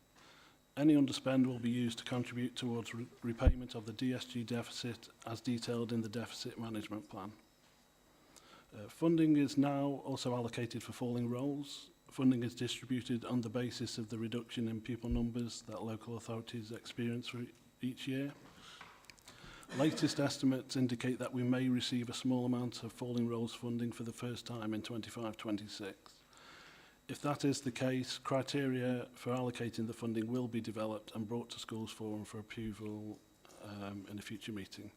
Any underspend will be used to contribute towards repayment of the DSG deficit as detailed in the deficit management plan. Funding is now also allocated for falling roles. Funding is distributed on the basis of the reduction in pupil numbers that local authorities experience for each year. Latest estimates indicate that we may receive a small amount of falling roles funding for the first time in 25-26. If that is the case, criteria for allocating the funding will be developed and brought to Schools Forum for approval in a future meeting.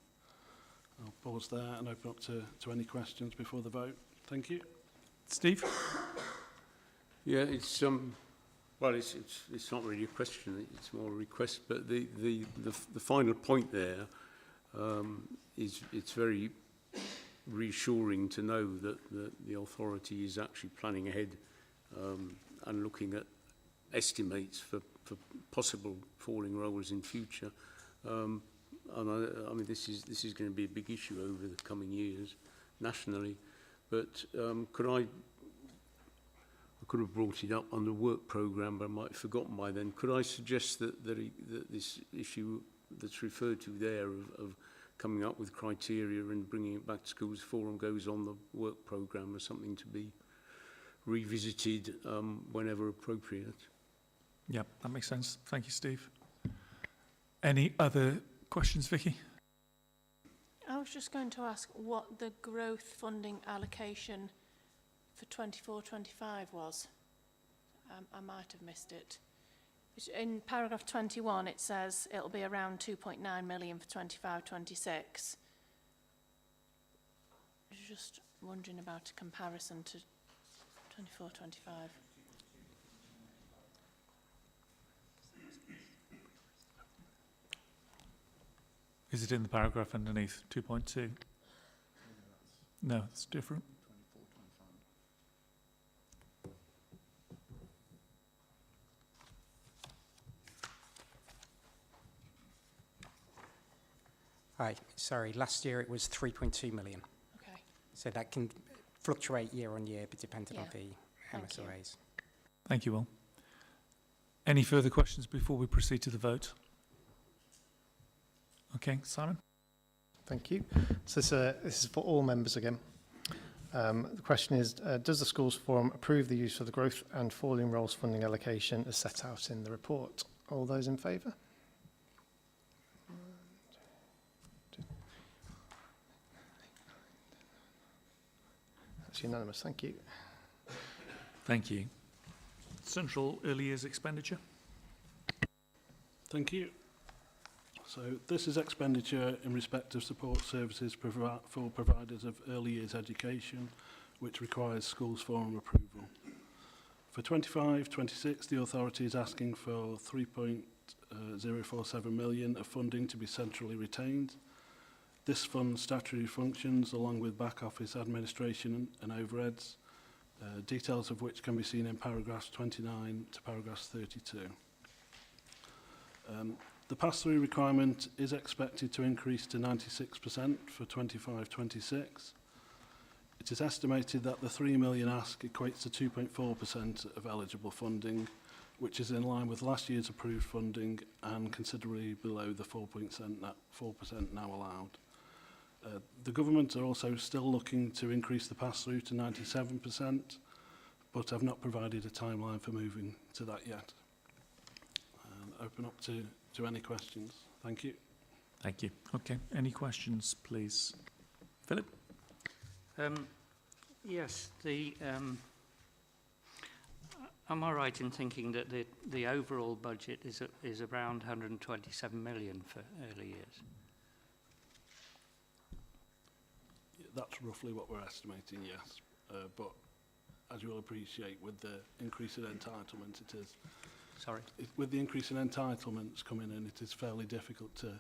I'll pause there and open up to any questions before the vote. Thank you. Steve? Yeah, it's well, it's not really a question. It's more a request. But the final point there is it's very reassuring to know that the authority is actually planning ahead and looking at estimates for possible falling roles in future. And I mean, this is going to be a big issue over the coming years nationally. But I could have brought it up on the work programme, but I might have forgotten by then. Could I suggest that this issue that's referred to there of coming up with criteria and bringing it back to Schools Forum goes on the work programme as something to be revisited whenever appropriate? Yeah, that makes sense. Thank you, Steve. Any other questions, Vicky? I was just going to ask what the growth funding allocation for 24-25 was. I might have missed it. In paragraph 21 it says it'll be around 2.9 million for 25-26. Just wondering about a comparison to 24-25. Is it in the paragraph underneath 2.2? No, it's different. Hi, sorry, last year it was 3.2 million. Okay. So that can fluctuate year on year, but depending on the Thank you. MSOAs. Thank you all. Any further questions before we proceed to the vote? Okay, Simon? Thank you. So this is for all members again. The question is, does the Schools Forum approve the use of the growth and falling roles funding allocation as set out in the report? All those in favour? That's unanimous. Thank you. Thank you. Central early years expenditure? Thank you. So this is expenditure in respect of support services for providers of early years education, which requires Schools Forum approval. For 25-26, the authority is asking for 3.047 million of funding to be centrally retained. This funds statutory functions along with back office administration and overheads, details of which can be seen in paragraphs 29 to paragraphs 32. The pass-through requirement is expected to increase to 96% for 25-26. It is estimated that the 3 million ask equates to 2.4% of eligible funding, which is in line with last year's approved funding and considerably below the 4% now allowed. The government are also still looking to increase the pass-through to 97%, but have not provided a timeline for moving to that yet. Open up to any questions. Thank you. Thank you. Okay, any questions, please? Philip? Yes, am I right in thinking that the overall budget is around 127 million for early years? That's roughly what we're estimating, yes. But as you will appreciate, with the increase in entitlement, it is... Sorry? With the increase in entitlements coming in, it is fairly difficult to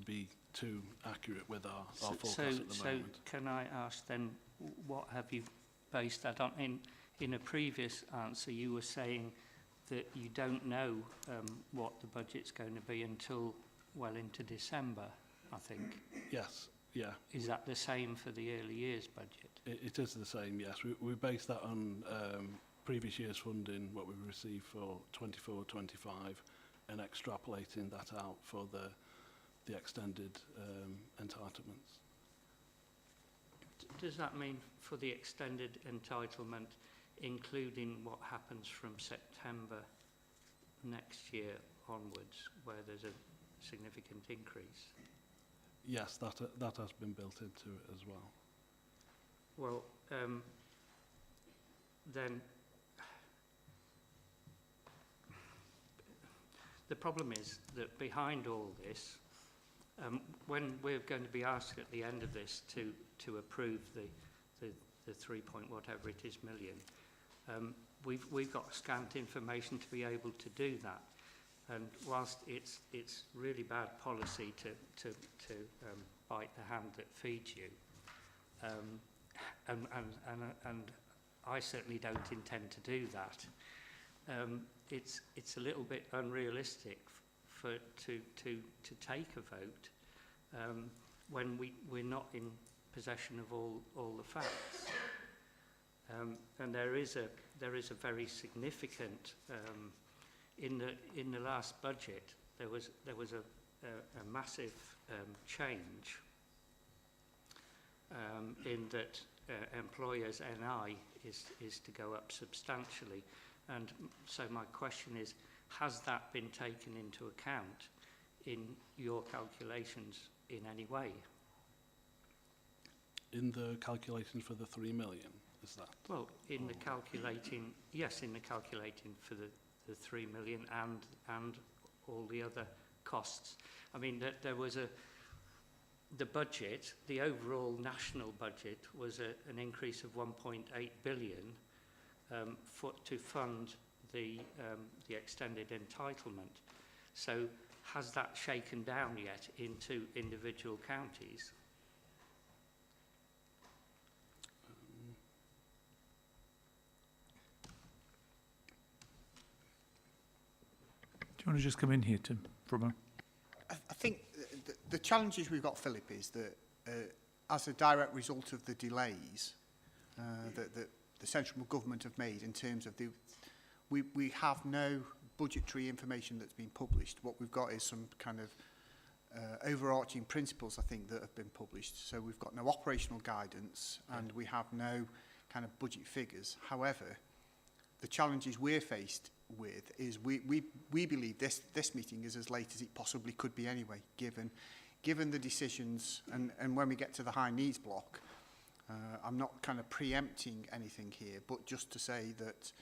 be too accurate with our forecast at the moment. So can I ask then, what have you based that on? In a previous answer, you were saying that you don't know what the budget's going to be until well into December, I think. Yes, yeah. Is that the same for the early years budget? It is the same, yes. We base that on previous year's funding, what we've received for 24-25, and extrapolating that out for the extended entitlements. Does that mean for the extended entitlement, including what happens from September next year onwards, where there's a significant increase? yes, that has been built into it as well. Well, then the problem is that behind all this, when we're going to be asked at the end of this to approve the 3 point whatever it is million, we've got scant information to be able to do that. And whilst it's really bad policy to bite the hand that feeds you, and I certainly don't intend to do that. It's a little bit unrealistic to take a vote when we're not in possession of all the facts. And there is a very significant in the last budget there was a massive change in that employers' NI is to go up substantially, and so my question is, has that been taken into account in your calculations in any way? In the calculations for the 3 million, is that? Well, in the calculating, yes, in the calculating for the 3 million and all the other costs. I mean, there was the budget, the overall national budget was an increase of 1.8 billion to fund the extended entitlement. So has that shaken down yet into individual counties? Do you want to just come in here, Tim, I think the challenges we've got, Philip, is that as a direct result of the delays that the central government have made in terms of we have no budgetary information that's been published. What we've got is some kind of overarching principles, I think, that have been published. So we've got no operational guidance and we have no kind of budget figures. However, the challenges we're faced with is we believe this meeting is as late as it possibly could be anyway, given the decisions, and when we get to the high needs block, I'm not kind of preempting anything here, but just to say that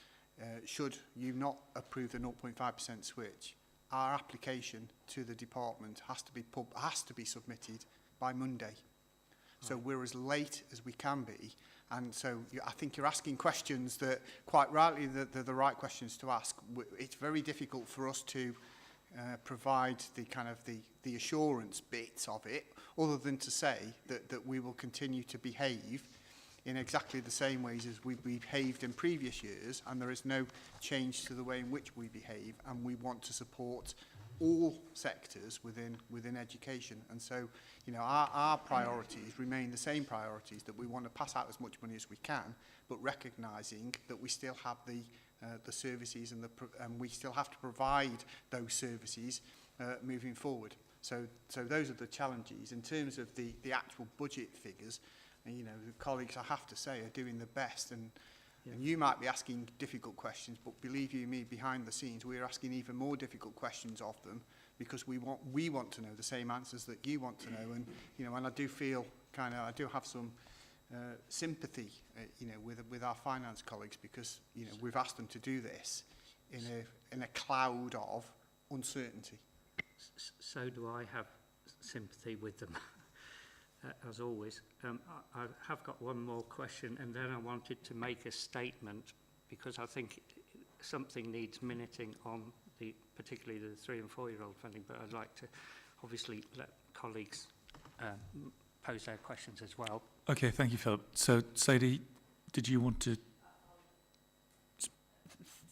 should you not approve the 0.5% switch, our application to the department has to be submitted by Monday. So we're as late as we can be. And so I think you're asking questions that, quite rightly, they're the right questions to ask. It's very difficult for us to provide the kind of the assurance bits of it, other than to say that we will continue to behave in exactly the same ways as we behaved in previous years, and there is no change to the way in which we behave, and we want to support all sectors within education. And so, you know, our priorities remain the same priorities, that we want to pass out as much money as we can, but recognising that we still have the services and we still have to provide those services moving forward. So those are the challenges. In terms of the actual budget figures, you know, the colleagues, I have to say, are doing the best, and you might be asking difficult questions, but believe you me, behind the scenes, we're asking even more difficult questions of them, because we want to know the same answers that you want to know. And, you know, and I do feel I do have some sympathy, you know, with our finance colleagues, because, you know, we've asked them to do this in a cloud of uncertainty. So do I have sympathy with them. As always. I have got one more question, and then I wanted to make a statement, because I think something needs minuting on particularly the 3 and 4-year-old funding, but I'd like to obviously let colleagues pose their questions as well. Okay, thank you, Philip. So, Sadie, did you want to...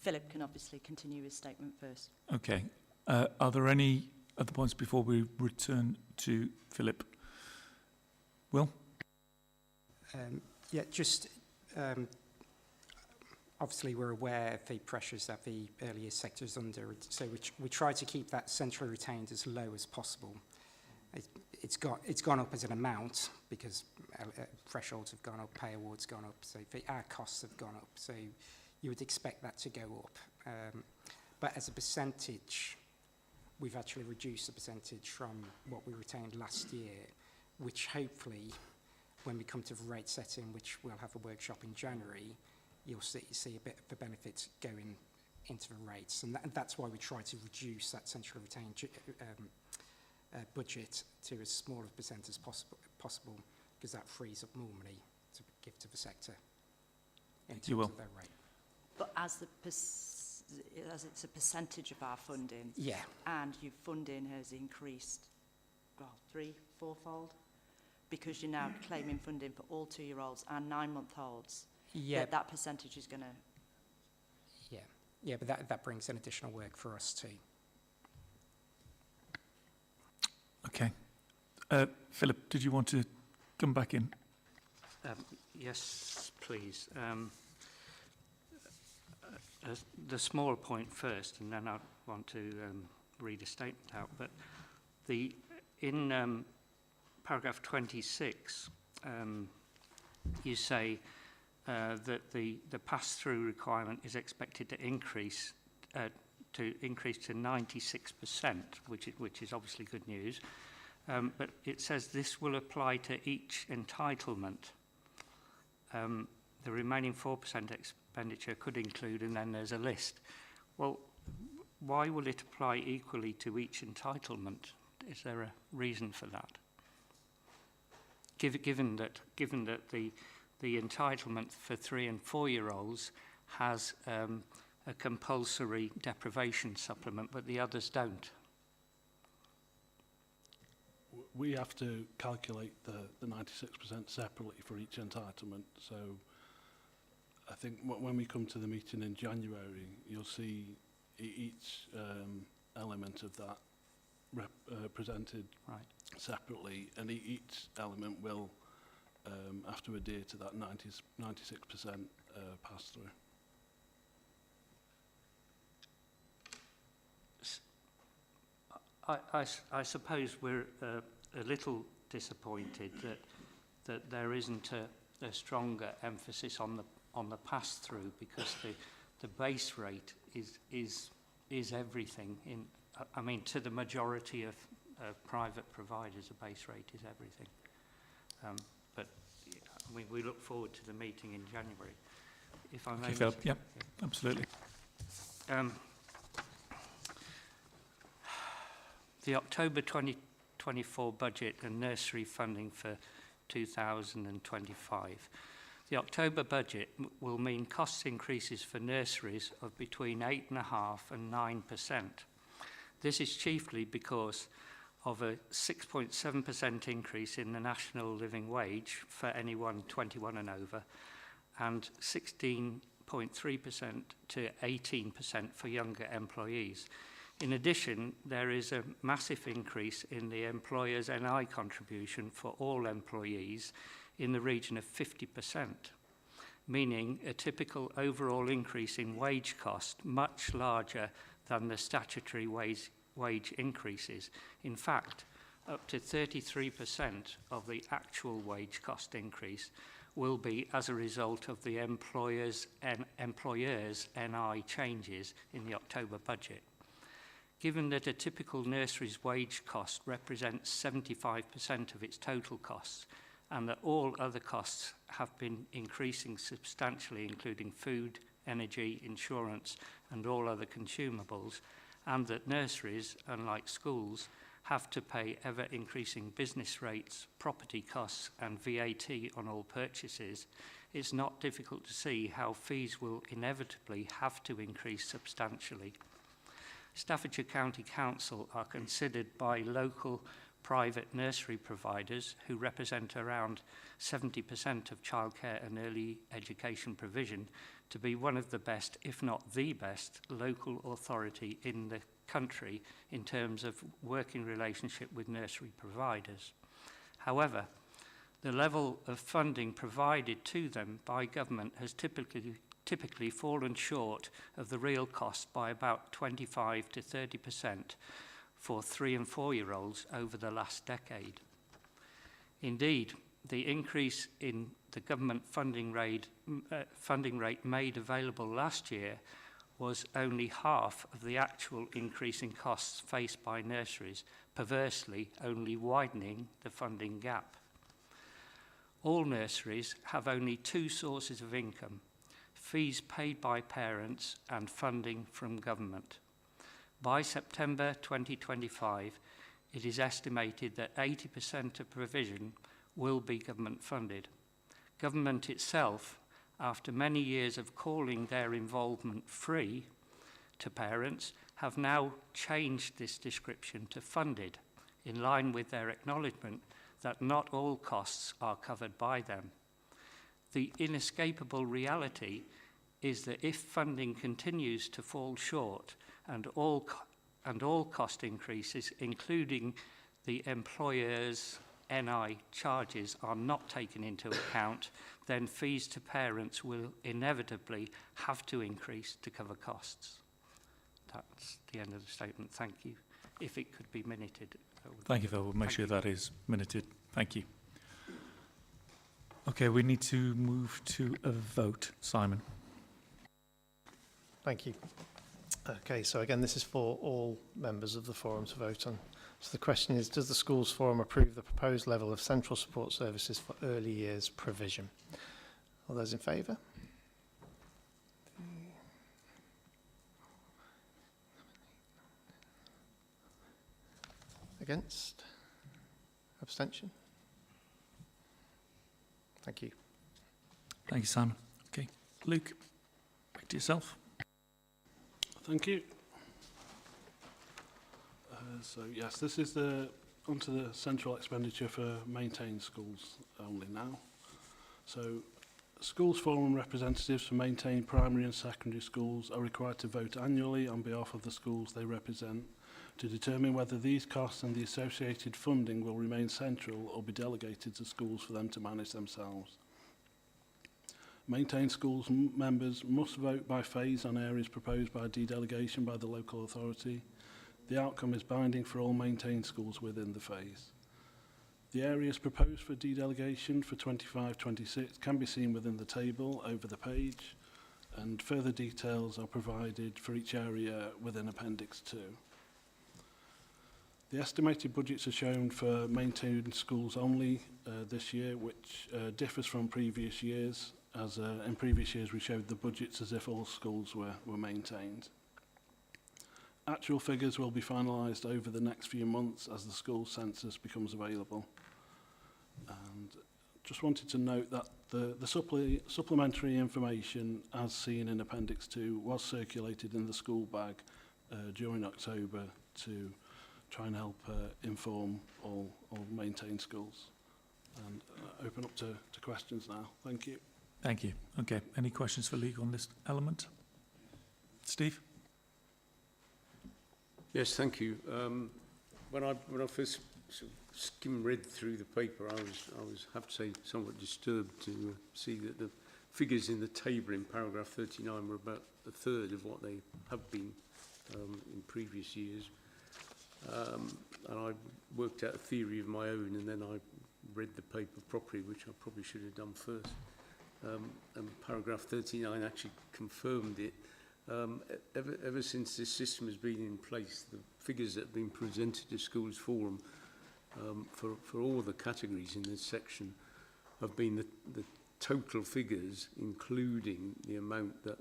Philip can obviously continue his statement first. Okay. Are there any other points before we return to Philip? Will? Yeah, just obviously we're aware of the pressures that the early years sector is under, so we try to keep that centrally retained as low as possible. It's gone up as an amount because thresholds have gone up, pay awards gone up, so our costs have gone up, so you would expect that to go up. But as a percentage, we've actually reduced the percentage from what we retained last year. which hopefully, when we come to rate setting, which we'll have a workshop in January, you'll see a bit of the benefits going into the rates. And that's why we try to reduce that central retained budget to as small a percent as possible, because that frees up more money to give to the sector in terms of their rate. But as it's a percentage of our funding, Yeah. and your funding has increased, well, 3-4-fold, because you're now claiming funding for all 2-year-olds and 9-month-olds, Yeah. that percentage is going to... Yeah, but that brings in additional work for us too. Okay. Philip, did you want to come back in? Yes, please. The small point first, and then I want to read a statement out. But in paragraph 26, you say that the pass-through requirement is expected to increase to 96%, which is obviously good news. But it says this will apply to each entitlement. The remaining 4% expenditure could include, and then there's a list. Well, why will it apply equally to each entitlement? Is there a reason for that? Given that the entitlement for 3- and 4-year-olds has a compulsory deprivation supplement, but the others don't. We have to calculate the 96% separately for each entitlement. So I think when we come to the meeting in January, you'll see each element of that presented separately, and each element will have to adhere to that 96% pass-through. I suppose we're a little disappointed that there isn't a stronger emphasis on the pass-through, because the base rate is everything. I mean, to the majority of private providers, a base rate is everything. But I mean, we look forward to the meeting in January. If I may. Okay, Phil. Yep, absolutely. The October 2024 budget and nursery funding for 2025. The October budget will mean cost increases for nurseries of between 8.5% and 9%. This is chiefly because of a 6.7% increase in the national living wage for anyone 21 and over, and 16.3% to 18% for younger employees. In addition, there is a massive increase in the employer's NI contribution for all employees in the region of 50%, meaning a typical overall increase in wage cost much larger than the statutory wage increases. In fact, up to 33% of the actual wage cost increase will be as a result of the employer's NI changes in the October budget. Given that a typical nursery's wage cost represents 75% of its total costs, and that all other costs have been increasing substantially, including food, energy, insurance, and all other consumables, and that nurseries, unlike schools, have to pay ever-increasing business rates, property costs, and VAT on all purchases, it's not difficult to see how fees will inevitably have to increase substantially. Staffordshire County Council are considered by local private nursery providers, who represent around 70% of childcare and early education provision, to be one of the best, if not the best, local authority in the country in terms of working relationship with nursery providers. However, the level of funding provided to them by government has typically fallen short of the real cost by about 25 to 30% for 3- and 4-year-olds over the last decade. Indeed, the increase in the government funding rate made available last year was only half of the actual increase in costs faced by nurseries, perversely only widening the funding gap. All nurseries have only two sources of income: fees paid by parents and funding from government. By September 2025, it is estimated that 80% of provision will be government funded. Government itself, after many years of calling their involvement free to parents, have now changed this description to funded, in line with their acknowledgement that not all costs are covered by them. The inescapable reality is that if funding continues to fall short and all cost increases, including the employer's NI charges, are not taken into account, then fees to parents will inevitably have to increase to cover costs. That's the end of the statement. Thank you. If it could be minuted. Thank you, Phil. We'll make sure that is minuted. Thank you. Okay, we need to move to a vote. Simon. Thank you. Okay, so again, this is for all members of the forum to vote on. So the question is, does the schools forum approve the proposed level of central support services for early years provision? All those in favour? Against? Abstention? Thank you. Thank you, Simon. Okay, Luke, back to yourself. Thank you. So yes, this is onto the central expenditure for maintained schools only now. So schools forum representatives for maintained primary and secondary schools are required to vote annually on behalf of the schools they represent to determine whether these costs and the associated funding will remain central or be delegated to schools for them to manage themselves. Maintained schools members must vote by phase on areas proposed by delegation by the local authority. The outcome is binding for all maintained schools within the phase. The areas proposed for delegation for 25-26 can be seen within the table over the page, and further details are provided for each area within Appendix 2. The estimated budgets are shown for maintained schools only this year, which differs from previous years, as in previous years we showed the budgets as if all schools were maintained. Actual figures will be finalised over the next few months as the school census becomes available. And just wanted to note that the supplementary information as seen in Appendix 2 was circulated in the school bag during October to try and help inform all maintained schools. And open up to questions now. Thank you. Thank you. Okay, any questions for Luke on this element? Steve? Yes, thank you. When I first sort of read through the paper, I was have to say somewhat disturbed to see that the figures in the table in paragraph 39 were about a third of what they have been in previous years. And I worked out a theory of my own, and then I read the paper properly, which I probably should have done first. And paragraph 39 actually confirmed it. Ever since this system has been in place, the figures that have been presented to Schools Forum for all the categories in this section have been the total figures, including the amount that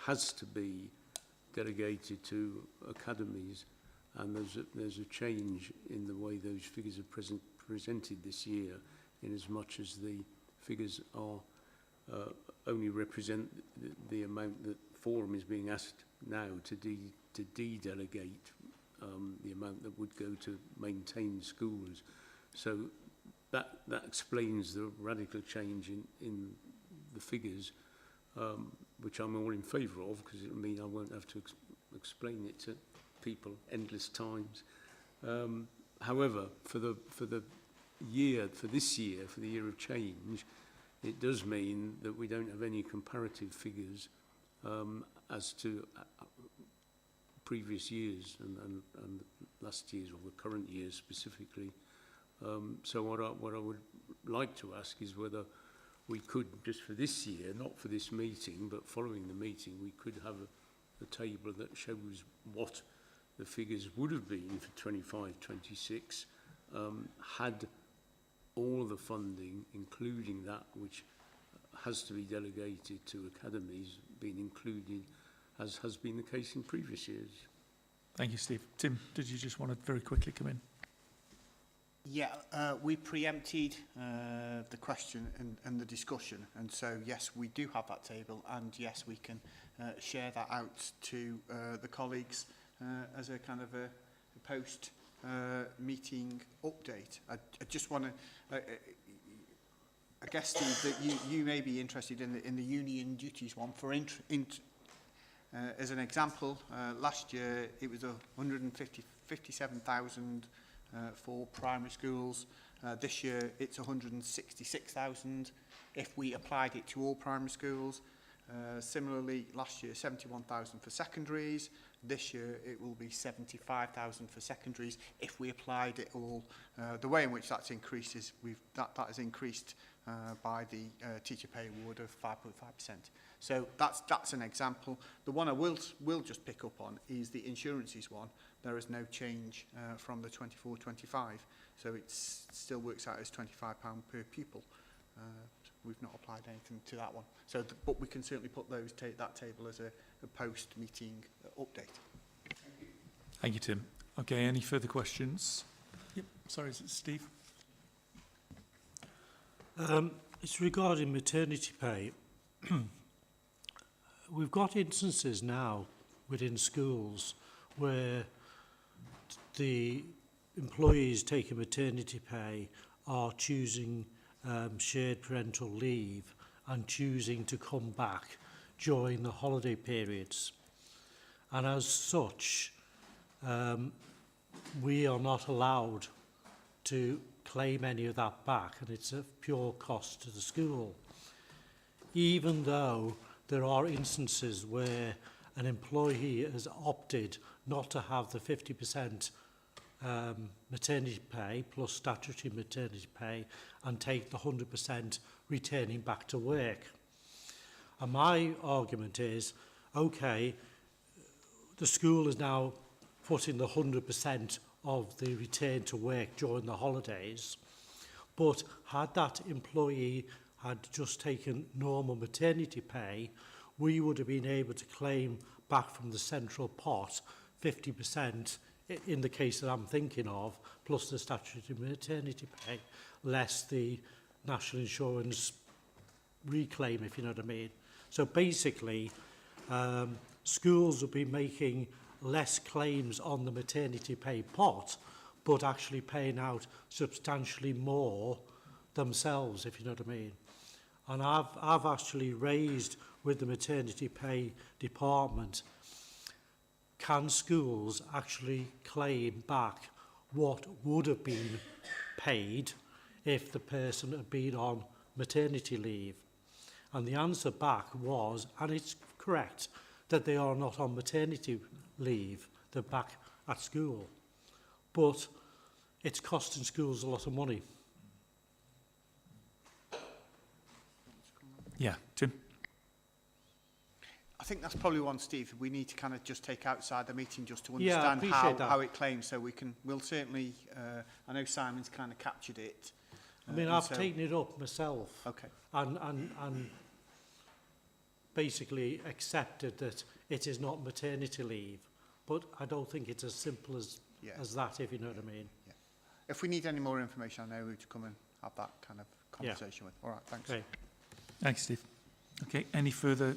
has to be delegated to academies. And there's a change in the way those figures are presented this year, in as much as the figures are only represent the amount that Forum is being asked now to de-delegate the amount that would go to maintain schools. So that explains the radical change in the figures, which I'm all in favour of, because it will mean I won't have to explain it to people endless times. However, for this year, for the year of change, it does mean that we don't have any comparative figures as to previous years and last year's, or the current year specifically. So what I would like to ask is whether we could, just for this year, not for this meeting, but following the meeting, we could have a table that shows what the figures would have been for 25-26 had all the funding, including that which has to be delegated to academies, been included, as has been the case in previous years. Thank you, Steve. Tim, did you just want to very quickly come in? Yeah, we preempted the question and the discussion, and so yes, we do have that table, and yes, we can share that out to the colleagues as a kind of a post meeting update. I just want to, I guess, Steve, that you may be interested in the union duties one. For as an example, last year it was 157,000 for primary schools. This year it's 166,000 if we applied it to all primary schools. Similarly, last year 71,000 for secondaries. This year it will be 75,000 for secondaries if we applied it all. The way in which that's increased is that has increased by the teacher pay award of 5.5%. So that's an example. The one I will just pick up on is the insurances one. There is no change from the 24-25, so it still works out as £25 per pupil. We've not applied anything to that one. So, but we can certainly put that table as a post-meeting update. Thank you, Tim. Okay, any further questions? Yep. Sorry, is it Steve? It's regarding maternity pay. We've got instances now within schools where the employees taking maternity pay are choosing shared parental leave and choosing to come back during the holiday periods. And as such, we are not allowed to claim any of that back, and it's a pure cost to the school. Even though there are instances where an employee has opted not to have the 50% maternity pay plus statutory maternity pay and take the 100% returning back to work. And my argument is, okay, the school is now putting the 100% of the return to work during the holidays, but had that employee had just taken normal maternity pay, we would have been able to claim back from the central pot 50% in the case that I'm thinking of, plus the statutory maternity pay, less the national insurance reclaim, if you know what I mean. So basically, schools will be making less claims on the maternity pay pot, but actually paying out substantially more themselves, if you know what I mean. And I've actually raised with the maternity pay department, can schools actually claim back what would have been paid if the person had been on maternity leave? And the answer back was, and it's correct, that they are not on maternity leave, they're back at school. But it's costing schools a lot of money. Yeah, Tim? I think that's probably one, Steve, we need to kind of just take outside the meeting just to understand how it claims, so we'll certainly, I know Simon's kind of captured it. I mean, I've taken it up myself. Okay. And basically accepted that it is not maternity leave, but I don't think it's as simple as that, if you know what I mean. Yeah. If we need any more information, I know who to come and have that kind of conversation with. All right, thanks. Okay. Thanks, Steve. Okay, any further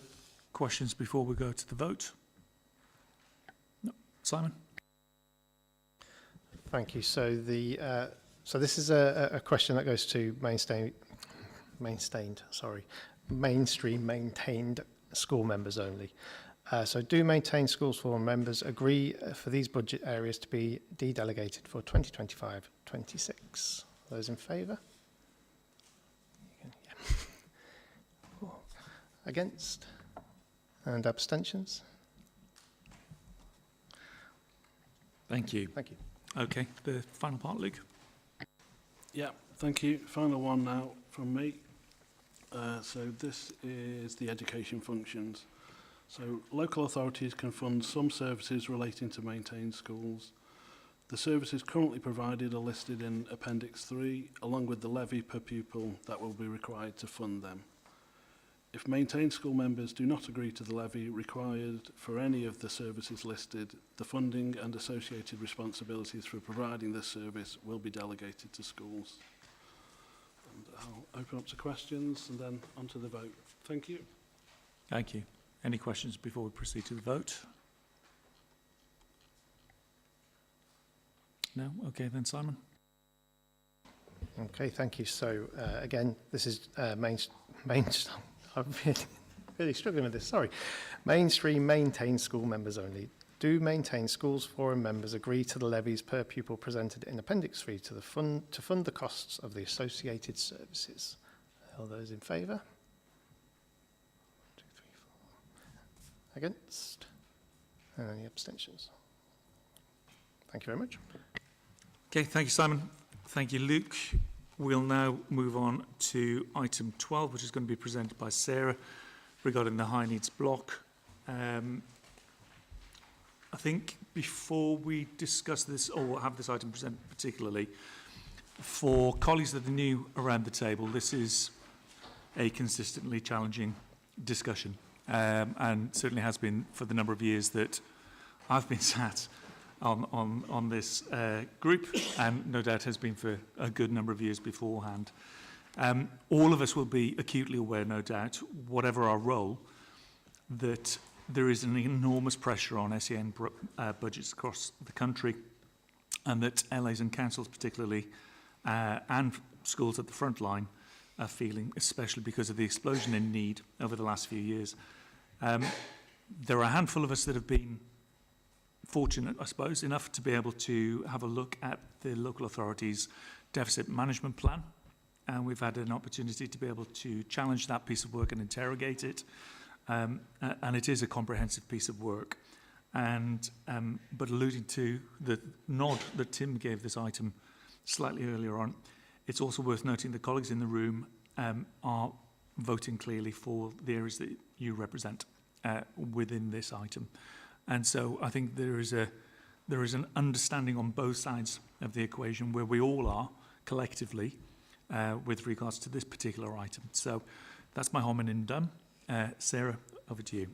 questions before we go to the vote? No. Simon? Thank you. So so this is a question that goes to mainstream maintained school members only. So do maintained schools forum members agree for these budget areas to be de-delegated for 2025-26? Those in favour? Yeah. Against? And abstentions? Thank you. Thank you. Okay, the final part, Luke. Yeah, thank you. Final one now from me. So this is the education functions. So local authorities can fund some services relating to maintained schools. The services currently provided are listed in Appendix 3, along with the levy per pupil that will be required to fund them. If maintained school members do not agree to the levy required for any of the services listed, the funding and associated responsibilities for providing this service will be delegated to schools. And I'll open up to questions and then on to the vote. Thank you. Thank you. Any questions before we proceed to the vote? No? Okay, then Simon. Okay, thank you. So again, this is I'm really struggling with this, sorry. Mainstream maintained school members only. Do maintained schools forum members agree to the levies per pupil presented in Appendix 3 to fund the costs of the associated services? All those in favour? 1, 2, 3, 4. Against? And any abstentions? Thank you very much. Okay, thank you, Simon. Thank you, Luke. We'll now move on to item 12, which is going to be presented by Sarah regarding the high needs block. I think before we discuss this or have this item presented particularly, for colleagues that are new around the table, this is a consistently challenging discussion and certainly has been for the number of years that I've been sat on this group, and no doubt has been for a good number of years beforehand. All of us will be acutely aware, no doubt, whatever our role, that there is an enormous pressure on SEN budgets across the country, and that LAs and councils particularly, and schools at the front line, are feeling, especially because of the explosion in need over the last few years. There are a handful of us that have been fortunate, I suppose, enough to be able to have a look at the local authority's deficit management plan. And we've had an opportunity to be able to challenge that piece of work and interrogate it. And it is a comprehensive piece of work. And but alluding to the nod that Tim gave this item slightly earlier on, it's also worth noting the colleagues in the room are voting clearly for the areas that you represent within this item. And so I think there is an understanding on both sides of the equation where we all are collectively with regards to this particular item. So that's my hominin done. Sarah, over to you.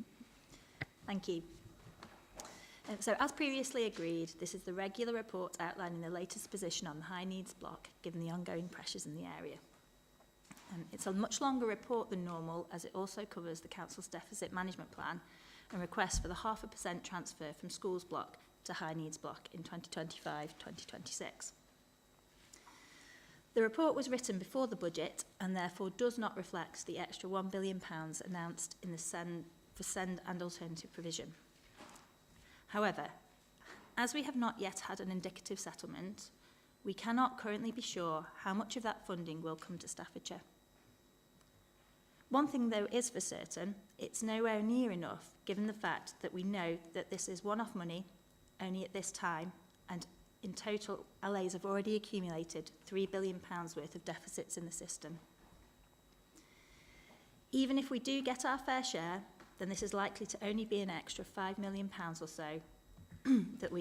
Thank you. So as previously agreed, this is the regular report outlining the latest position on the high needs block, given the ongoing pressures in the area. It's a much longer report than normal, as it also covers the council's deficit management plan and requests for the 0.5% transfer from schools block to high needs block in 2025-2026. The report was written before the budget and therefore does not reflect the extra £1 billion announced in the for SEND and alternative provision. However, as we have not yet had an indicative settlement, we cannot currently be sure how much of that funding will come to Staffordshire. One thing, though, is for certain, it's nowhere near enough, given the fact that we know that this is one-off money, only at this time, and in total, LAs have already accumulated £3 billion worth of deficits in the system. Even if we do get our fair share, then this is likely to only be an extra £5 million or so that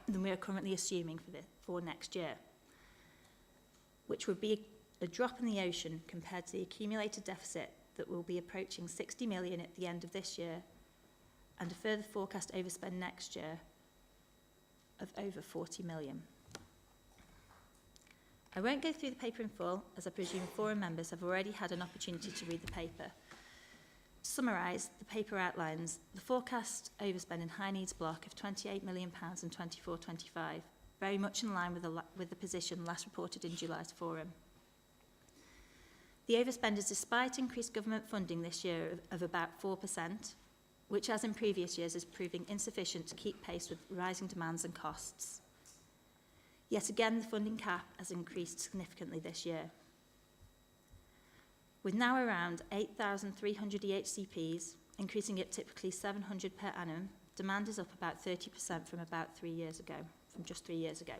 than we are currently assuming for next year, which would be a drop in the ocean compared to the accumulated deficit that will be approaching 60 million at the end of this year and a further forecast overspend next year of over 40 million. I won't go through the paper in full, as I presume forum members have already had an opportunity to read the paper. To summarise, the paper outlines the forecast overspend in high needs block of £28 million in 24-25, very much in line with the position last reported in July's forum. The overspend is despite increased government funding this year of about 4%, which as in previous years is proving insufficient to keep pace with rising demands and costs. Yet again, the funding cap has increased significantly this year. With now around 8,300 EHCPs, increasing at typically 700 per annum, demand is up about 30% from just 3 years ago.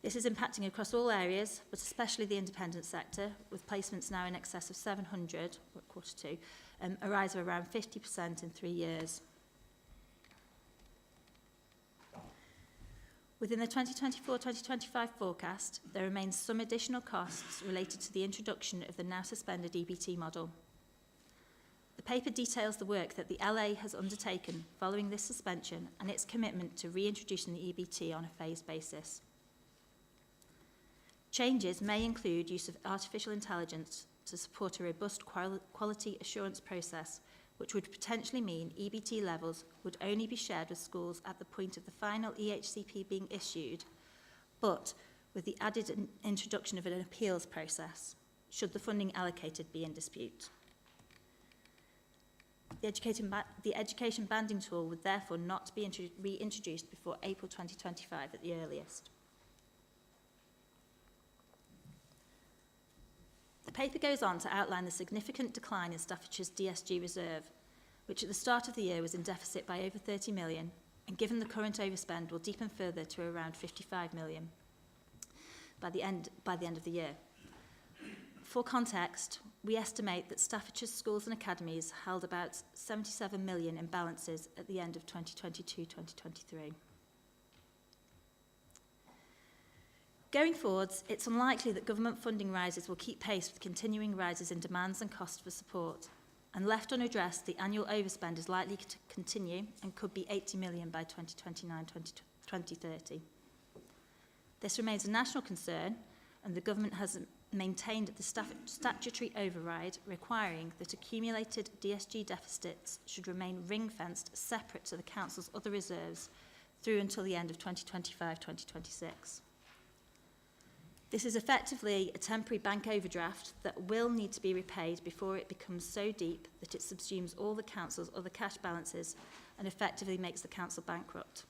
This is impacting across all areas, but especially the independent sector, with placements now in excess of 700, or 2, a rise of around 50% in 3 years. Within the 2024-2025 forecast, there remains some additional costs related to the introduction of the now suspended EBT model. The paper details the work that the LA has undertaken following this suspension and its commitment to reintroducing the EBT on a phased basis. Changes may include use of artificial intelligence to support a robust quality assurance process, which would potentially mean EBT levels would only be shared with schools at the point of the final EHCP being issued, but with the added introduction of an appeals process, should the funding allocated be in dispute. The education banding tool would therefore not be reintroduced before April 2025 at the earliest. The paper goes on to outline the significant decline in Staffordshire's DSG reserve, which at the start of the year was in deficit by over 30 million, and given the current overspend will deepen further to around 55 million by the end of the year. For context, we estimate that Staffordshire's schools and academies held about 77 million in balances at the end of 2022-2023. Going forwards, it's unlikely that government funding rises will keep pace with continuing rises in demands and costs for support, and left unaddressed, the annual overspend is likely to continue and could be 80 million by 2029-2030. This remains a national concern, and the government has maintained the statutory override requiring that accumulated DSG deficits should remain ring-fenced separate to the Council's other reserves through until the end of 2025-2026. This is effectively a temporary bank overdraft that will need to be repaid before it becomes so deep that it subsumes all the Council's other cash balances and effectively makes the Council bankrupt.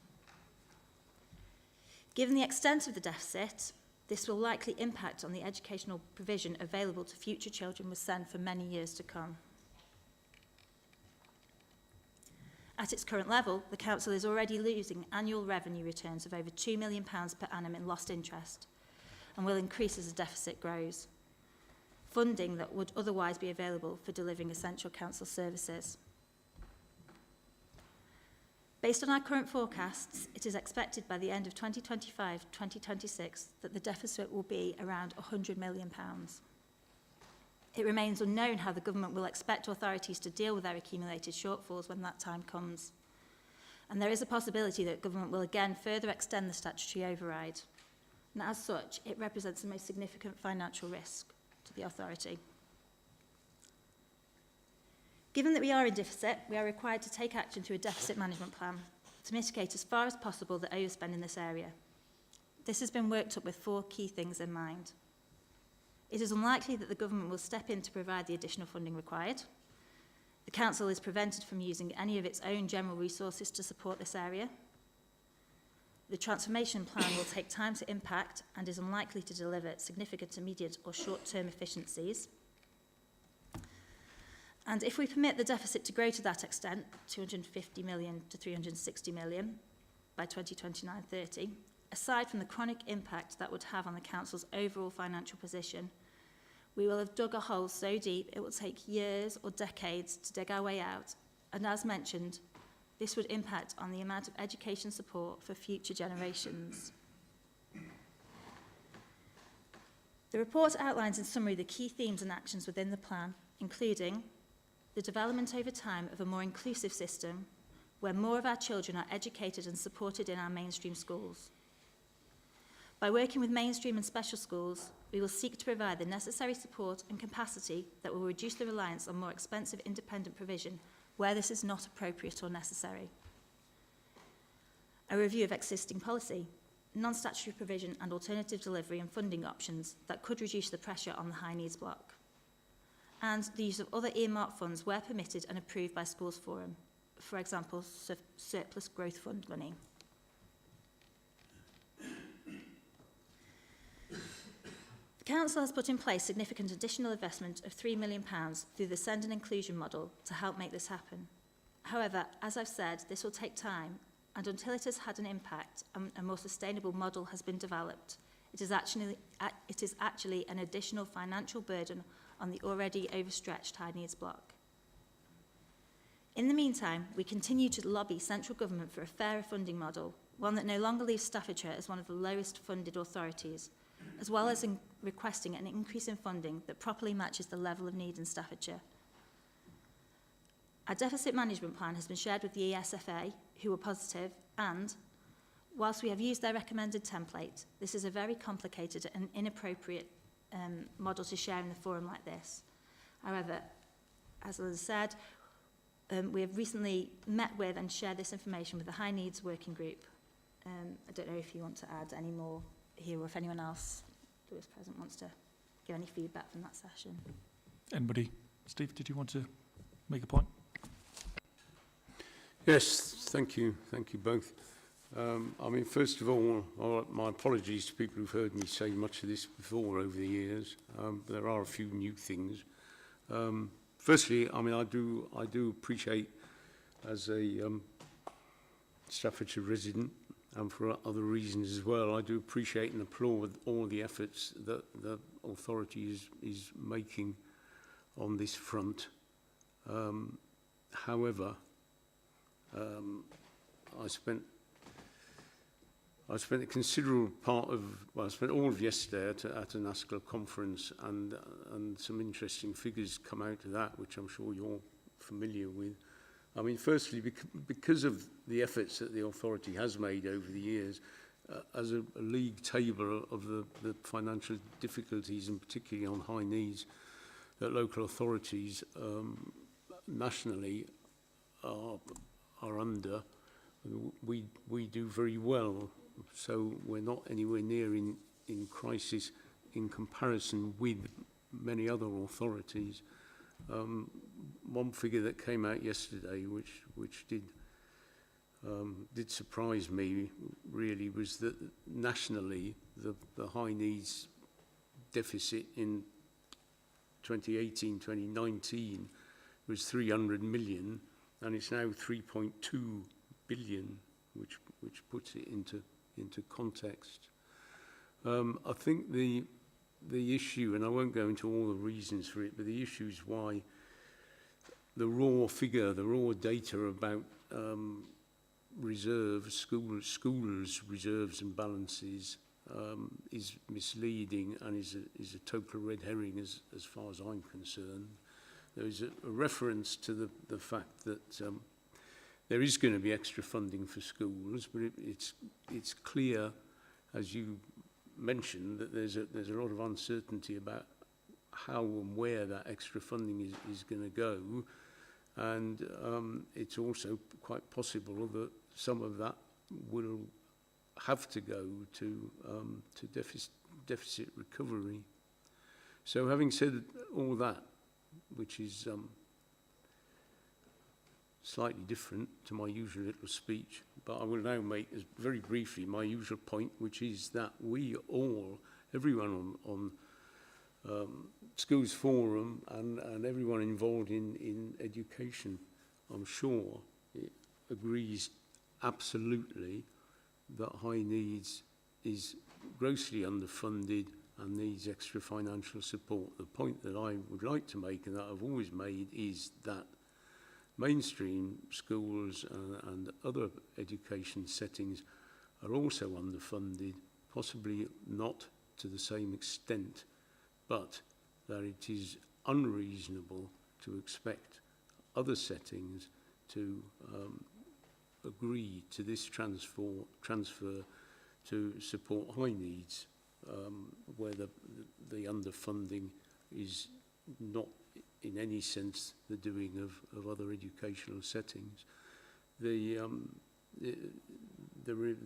Given the extent of the deficit, this will likely impact on the educational provision available to future children with SEND for many years to come. At its current level, the Council is already losing annual revenue returns of over £2 million per annum in lost interest, and will increase as the deficit grows, funding that would otherwise be available for delivering essential council services. Based on our current forecasts, it is expected by the end of 2025-2026 that the deficit will be around £100 million. It remains unknown how the government will expect authorities to deal with their accumulated shortfalls when that time comes, and there is a possibility that government will again further extend the statutory override. And as such, it represents the most significant financial risk to the authority. Given that we are in deficit, we are required to take action through a deficit management plan to mitigate as far as possible the overspend in this area. This has been worked up with 4 key things in mind. It is unlikely that the government will step in to provide the additional funding required. The Council is prevented from using any of its own general resources to support this area. The transformation plan will take time to impact and is unlikely to deliver significant immediate or short-term efficiencies. And if we permit the deficit to grow to that extent, 250 million to 360 million by 2029-30, aside from the chronic impact that would have on the Council's overall financial position, we will have dug a hole so deep it will take years or decades to dig our way out, and as mentioned, this would impact on the amount of education support for future generations. The report outlines in summary the key themes and actions within the plan, including the development over time of a more inclusive system where more of our children are educated and supported in our mainstream schools. By working with mainstream and special schools, we will seek to provide the necessary support and capacity that will reduce the reliance on more expensive independent provision where this is not appropriate or necessary. A review of existing policy, non-statutory provision and alternative delivery and funding options that could reduce the pressure on the high needs block. And the use of other earmarked funds where permitted and approved by Schools Forum, for example, surplus growth fund money. The Council has put in place significant additional investment of £3 million through the Send and Inclusion model to help make this happen. However, as I've said, this will take time, and until it has had an impact and a more sustainable model has been developed, it is actually an additional financial burden on the already overstretched high needs block. In the meantime, we continue to lobby central government for a fairer funding model, one that no longer leaves Staffordshire as one of the lowest funded authorities, as well as requesting an increase in funding that properly matches the level of need in Staffordshire. Our deficit management plan has been shared with the ESFA, who were positive, and whilst we have used their recommended template, this is a very complicated and inappropriate model to share in a forum like this. However, as Liz said, we have recently met with and shared this information with the High Needs Working Group. I don't know if you want to add any more here, or if anyone else who was present wants to give any feedback from that session. Anybody? Steve, did you want to make a point? Yes, thank you both. I mean, first of all, my apologies to people who've heard me say much of this before over the years. There are a few new things. Firstly, I mean, I do appreciate, as a Staffordshire resident, and for other reasons as well, I do appreciate and applaud all the efforts that the authority is making on this front. However, I spent a considerable part of, well, I spent all of yesterday at an ASCL conference, and some interesting figures come out of that, which I'm sure you're familiar with. I mean, firstly, because of the efforts that the authority has made over the years, as a league table of the financial difficulties, and particularly on high needs, that local authorities nationally are under, we do very well. So we're not anywhere near in crisis in comparison with many other authorities. One figure that came out yesterday, which did surprise me really, was that nationally the high needs deficit in 2018-2019 was 300 million, and it's now 3.2 billion, which puts it into context. I think the issue, and I won't go into all the reasons for it, but the issue is why the raw figure, the raw data about reserves, schools' reserves and balances is misleading and is a total red herring as far as I'm concerned. There is a reference to the fact that there is going to be extra funding for schools, but it's clear, as you mentioned, that there's a lot of uncertainty about how and where that extra funding is going to go, and it's also quite possible that some of that will have to go to deficit recovery. So, having said all that, which is slightly different to my usual little speech, but I will now make very briefly my usual point, which is that everyone on Schools Forum and everyone involved in education, I'm sure, agrees absolutely that high needs is grossly underfunded and needs extra financial support. The point that I would like to make, and that I've always made, is that mainstream schools and other education settings are also underfunded, possibly not to the same extent, but that it is unreasonable to expect other settings to agree to this transfer to support high needs, where the underfunding is not in any sense the doing of other educational settings. The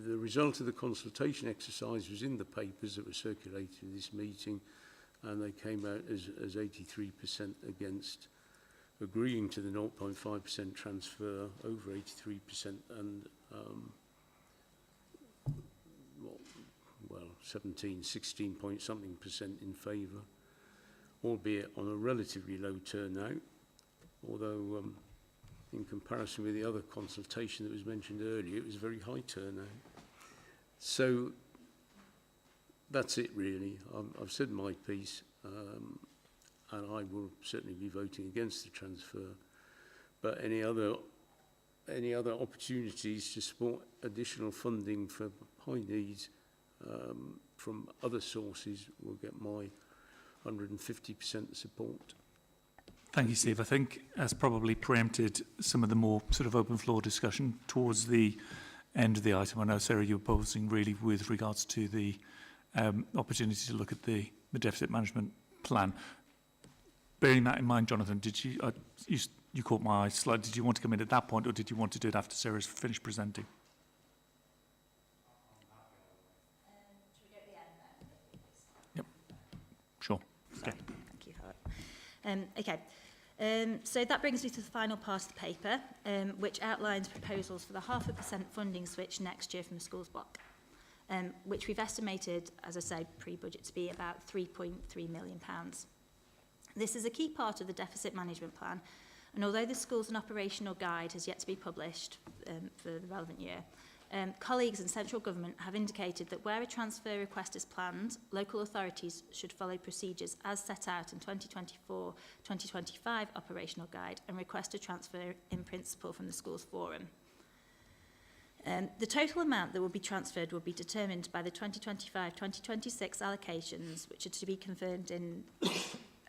result of the consultation exercise was in the papers that were circulated at this meeting, and they came out as 83% against agreeing to the 0.5% transfer, over 83%, and 16 point something percent in favour, albeit on a relatively low turnout, although in comparison with the other consultation that was mentioned earlier, it was a very high turnout. So that's it really. I've said my piece, and I will certainly be voting against the transfer, but any other opportunities to support additional funding for high needs from other sources will get my 150% support. Thank you, Steve. I think that's probably preempted some of the more sort of open floor discussion towards the end of the item. I know, Sarah, you were posing really with regards to the opportunity to look at the deficit management plan. Bearing that in mind, Jonathan, did you, you caught my eye slide. Did you want to come in at that point, or did you want to do it after Sarah's finished presenting? Should we go at the end then? Yep. Sure. Sorry. Thank you, Howard. So that brings me to the final part of the paper, which outlines proposals for the 0.5% funding switch next year from the schools block, which we've estimated, as I say, pre-budget to be about £3.3 million. This is a key part of the deficit management plan, and although the schools and operational guide has yet to be published for the relevant year, colleagues in central government have indicated that where a transfer request is planned, local authorities should follow procedures as set out in 2024-2025 operational guide and request a transfer in principle from the schools forum. The total amount that will be transferred will be determined by the 2025-2026 allocations, which are to be confirmed in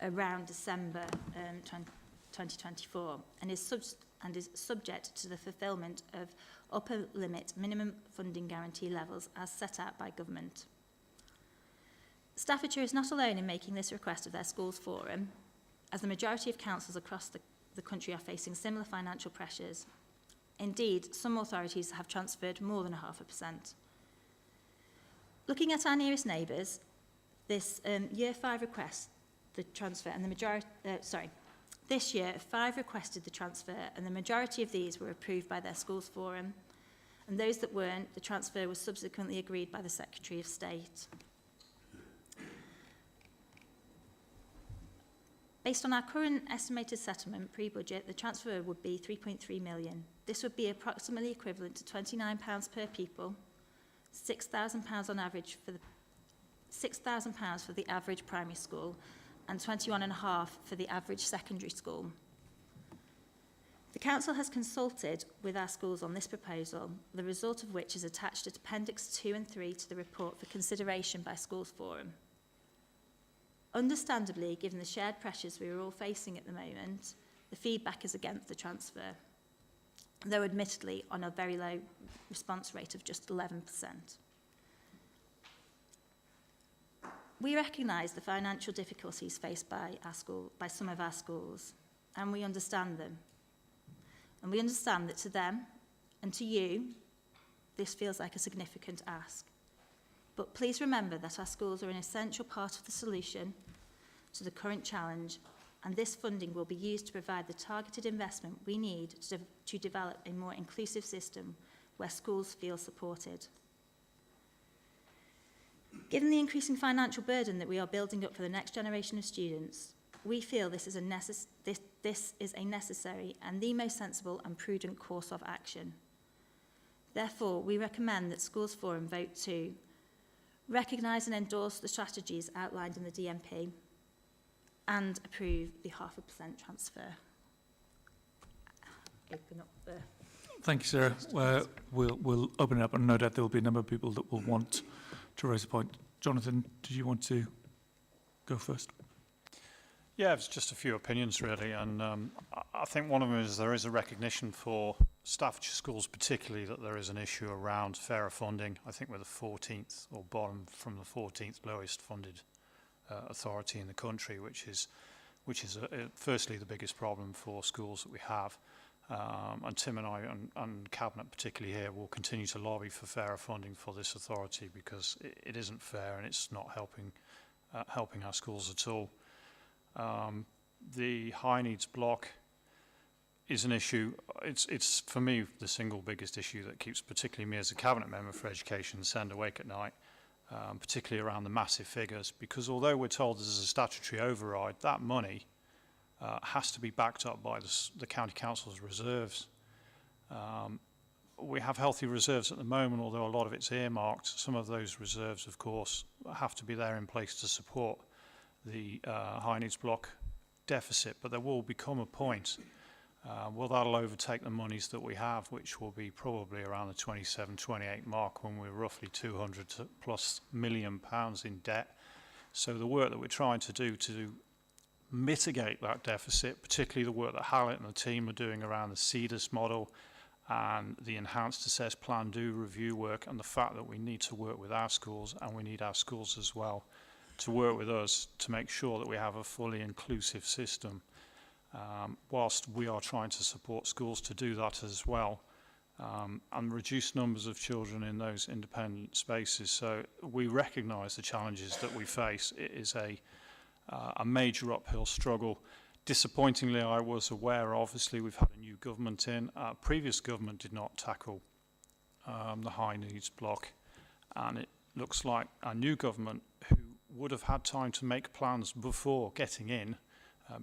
around December 2024, and is subject to the fulfilment of upper limit minimum funding guarantee levels as set out by government. Staffordshire is not alone in making this request of their schools forum, as the majority of councils across the country are facing similar financial pressures. Indeed, some authorities have transferred more than 0.5%. Looking at our nearest neighbours, this year 5 request the transfer, and the majority, this year 5 requested the transfer, and the majority of these were approved by their schools forum, and those that weren't, the transfer was subsequently agreed by the Secretary of State. Based on our current estimated settlement pre-budget, the transfer would be 3.3 million. This would be approximately equivalent to £29 per pupil, £6,000 on average for the £6,000 for the average primary school, and 21.5 for the average secondary school. The Council has consulted with our schools on this proposal, the result of which is attached at Appendix 2 and 3 to the report for consideration by Schools Forum. Understandably, given the shared pressures we are all facing at the moment, the feedback is against the transfer, though admittedly on a very low response rate of just 11%. We recognise the financial difficulties faced by some of our schools, and we understand them. And we understand that to them and to you, this feels like a significant ask. But please remember that our schools are an essential part of the solution to the current challenge, and this funding will be used to provide the targeted investment we need to develop a more inclusive system where schools feel supported. Given the increasing financial burden that we are building up for the next generation of students, we feel this is a necessary and the most sensible and prudent course of action. Therefore, we recommend that Schools Forum vote to recognise and endorse the strategies outlined in the DMP and approve the 0.5% transfer. Open up the... Thank you, Sarah. We'll open it up, and no doubt there will be a number of people that will want to raise a point. Jonathan, did you want to go first? Yeah, it's just a few opinions really, and I think one of them is there is a recognition for Staffordshire schools particularly that there is an issue around fairer funding. I think we're the 14th or bottom from the 14th lowest funded authority in the country, which is firstly the biggest problem for schools that we have. And Tim and I and Cabinet particularly here will continue to lobby for fairer funding for this authority because it isn't fair and it's not helping our schools at all. The high needs block is an issue. It's for me the single biggest issue that keeps particularly me as a Cabinet member for education send awake at night, particularly around the massive figures, because although we're told there's a statutory override, that money has to be backed up by the County Council's reserves. We have healthy reserves at the moment, although a lot of it's earmarked. Some of those reserves, of course, have to be there in place to support the high needs block deficit, but there will become a point Well, that'll overtake the monies that we have, which will be probably around the 27, 28 mark when we're roughly 200 plus million pounds in debt. So the work that we're trying to do to mitigate that deficit, particularly the work that Hallett and the team are doing around the CEDAS model and the enhanced assess plan do review work, and the fact that we need to work with our schools, and we need our schools as well to work with us to make sure that we have a fully inclusive system. Whilst we are trying to support schools to do that as well, and reduce numbers of children in those independent spaces. So we recognise the challenges that we face. It is a major uphill struggle. Disappointingly, I was aware, obviously, we've had a new government in. Previous government did not tackle the high needs block, and it looks like our new government, who would have had time to make plans before getting in,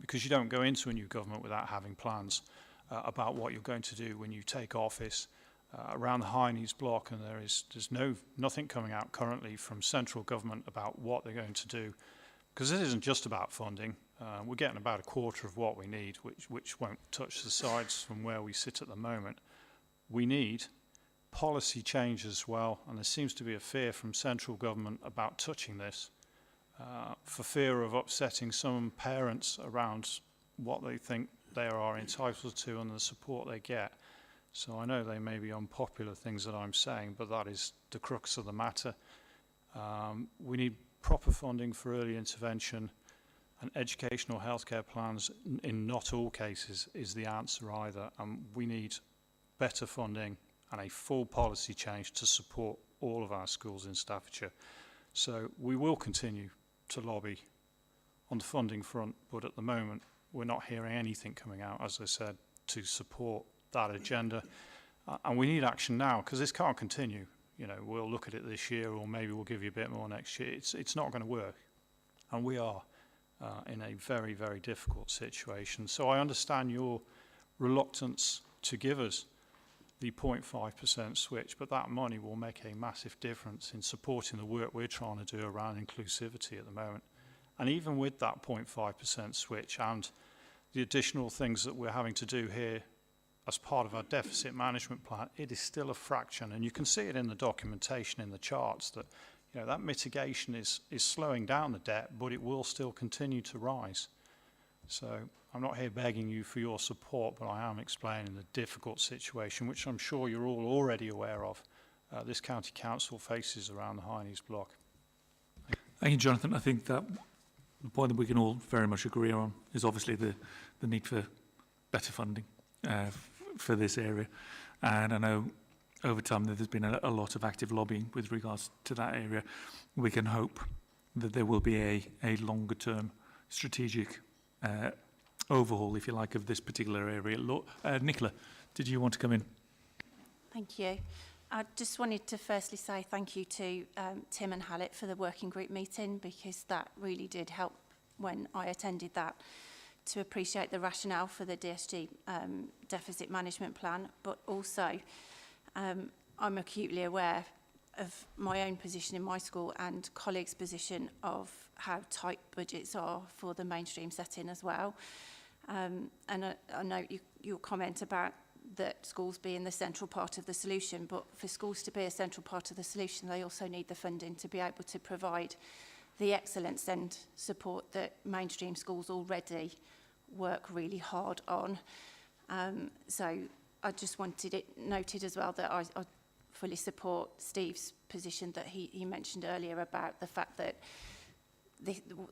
because you don't go into a new government without having plans about what you're going to do when you take office around the high needs block, and there's nothing coming out currently from central government about what they're going to do, because this isn't just about funding. We're getting about a quarter of what we need, which won't touch the sides from where we sit at the moment. We need policy change as well, and there seems to be a fear from central government about touching this, for fear of upsetting some parents around what they think they are entitled to and the support they get. So I know they may be unpopular things that I'm saying, but that is the crux of the matter. We need proper funding for early intervention, and educational healthcare plans in not all cases is the answer either. We need better funding and a full policy change to support all of our schools in Staffordshire. So we will continue to lobby on the funding front, but at the moment we're not hearing anything coming out, as I said, to support that agenda. And we need action now, because this can't continue. You know, we'll look at it this year, or maybe we'll give you a bit more next year. It's not going to work. And we are in a very, very difficult situation. So I understand your reluctance to give us the 0.5% switch, but that money will make a massive difference in supporting the work we're trying to do around inclusivity at the moment. And even with that 0.5% switch and the additional things that we're having to do here as part of our deficit management plan, it is still a fraction. And you can see it in the documentation in the charts that, you know, that mitigation is slowing down the debt, but it will still continue to rise. So I'm not here begging you for your support, but I am explaining the difficult situation, which I'm sure you're all already aware of, this county council faces around the high needs block. Thank you, Jonathan. I think that the point that we can all very much agree on is obviously the need for better funding for this area. And I know over time that there's been a lot of active lobbying with regards to that area. We can hope that there will be a longer term strategic overhaul, if you like, of this particular area. Nicola, did you want to come in? Thank you. I just wanted to firstly say thank you to Tim and Hallett for the working group meeting, because that really did help when I attended that, to appreciate the rationale for the DSG deficit management plan, but also I'm acutely aware of my own position in my school and colleagues' position of how tight budgets are for the mainstream setting as well. And I know your comment about that schools being the central part of the solution, but for schools to be a central part of the solution, they also need the funding to be able to provide the excellence and support that mainstream schools already work really hard on. So I just wanted it noted as well that I fully support Steve's position that he mentioned earlier about the fact that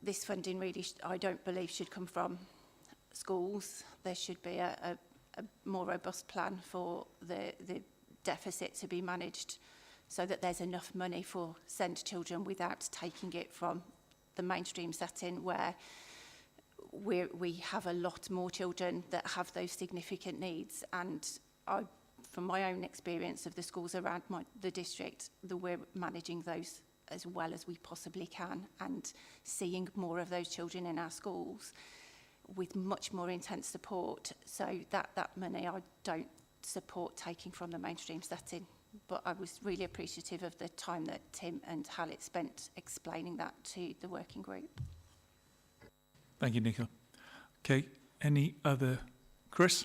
this funding really, I don't believe, should come from schools. There should be a more robust plan for the deficit to be managed so that there's enough money for SEND children without taking it from the mainstream setting where we have a lot more children that have those significant needs. And from my own experience of the schools around the district, we're managing those as well as we possibly can and seeing more of those children in our schools with much more intense support. So that money I don't support taking from the mainstream setting. But I was really appreciative of the time that Tim and Hallett spent explaining that to the working group. Thank you, Nicola. Okay, any other? Chris?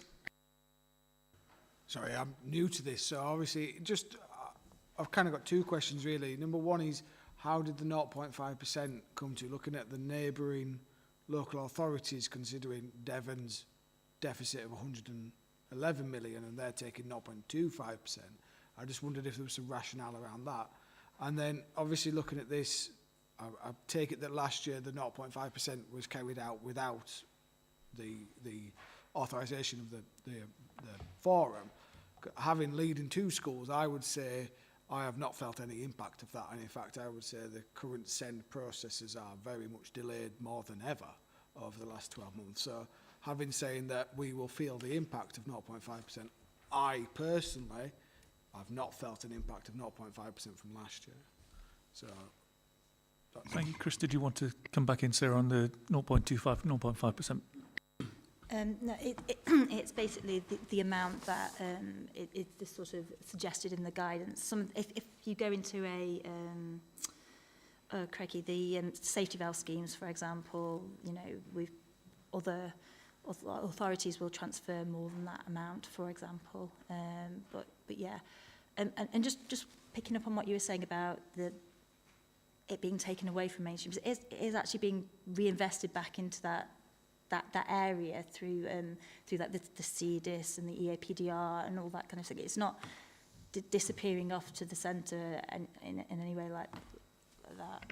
sorry, I'm new to this, so obviously just I've kind of got two questions really. Number one is, how did the 0.5% come to, looking at the neighbouring local authorities, considering Devon's deficit of 111 million and they're taking 0.25%? I just wondered if there was some rationale around that. And then obviously looking at this, I take it that last year the 0.5% was carried out without the authorisation of the forum. Having leading two schools, I would say I have not felt any impact of that, and in fact I would say the current send processes are very much delayed more than ever over the last 12 months. So having saying that we will feel the impact of 0.5%, I personally have not felt an impact of 0.5% from last year. So thank you. Chris, did you want to come back in, Sarah, on the 0.25, 0.5%? No, it's basically the amount that it's sort of suggested in the guidance. If you go into the safety valve schemes, for example, you know, other authorities will transfer more than that amount, for example. But yeah, and just picking up on what you were saying about it being taken away from mainstreams, it is actually being reinvested back into that area through like the CDIS and the EAPDR and all that kind of thing. It's not disappearing off to the centre in any way like that.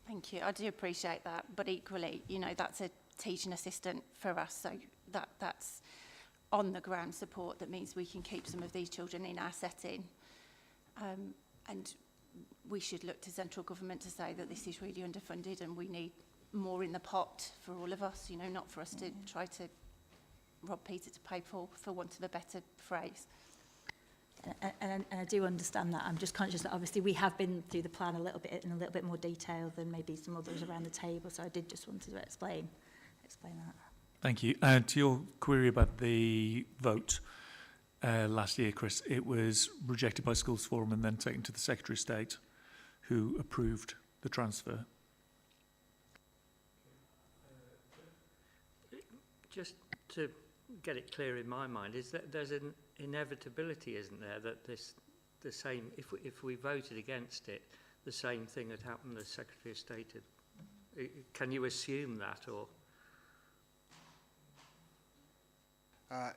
Thank you. I do appreciate that, but equally, you know, that's a teaching assistant for us, so that's on the ground support that means we can keep some of these children in our setting. And we should look to central government to say that this is really underfunded and we need more in the pot for all of us, you know, not for us to try to rob Peter to pay Paul, for want of a better phrase. And I do understand that. I'm just conscious that obviously we have been through the plan a little bit in a little bit more detail than maybe some others around the table, so I did just want to explain that. Thank you. To your query about the vote last year, Chris, it was rejected by Schools Forum and then taken to the Secretary of State, who approved the transfer. Just to get it clear in my mind, is that there's an inevitability, isn't there, that the same, if we voted against it, the same thing had happened as Secretary of State had. Can you assume that, or?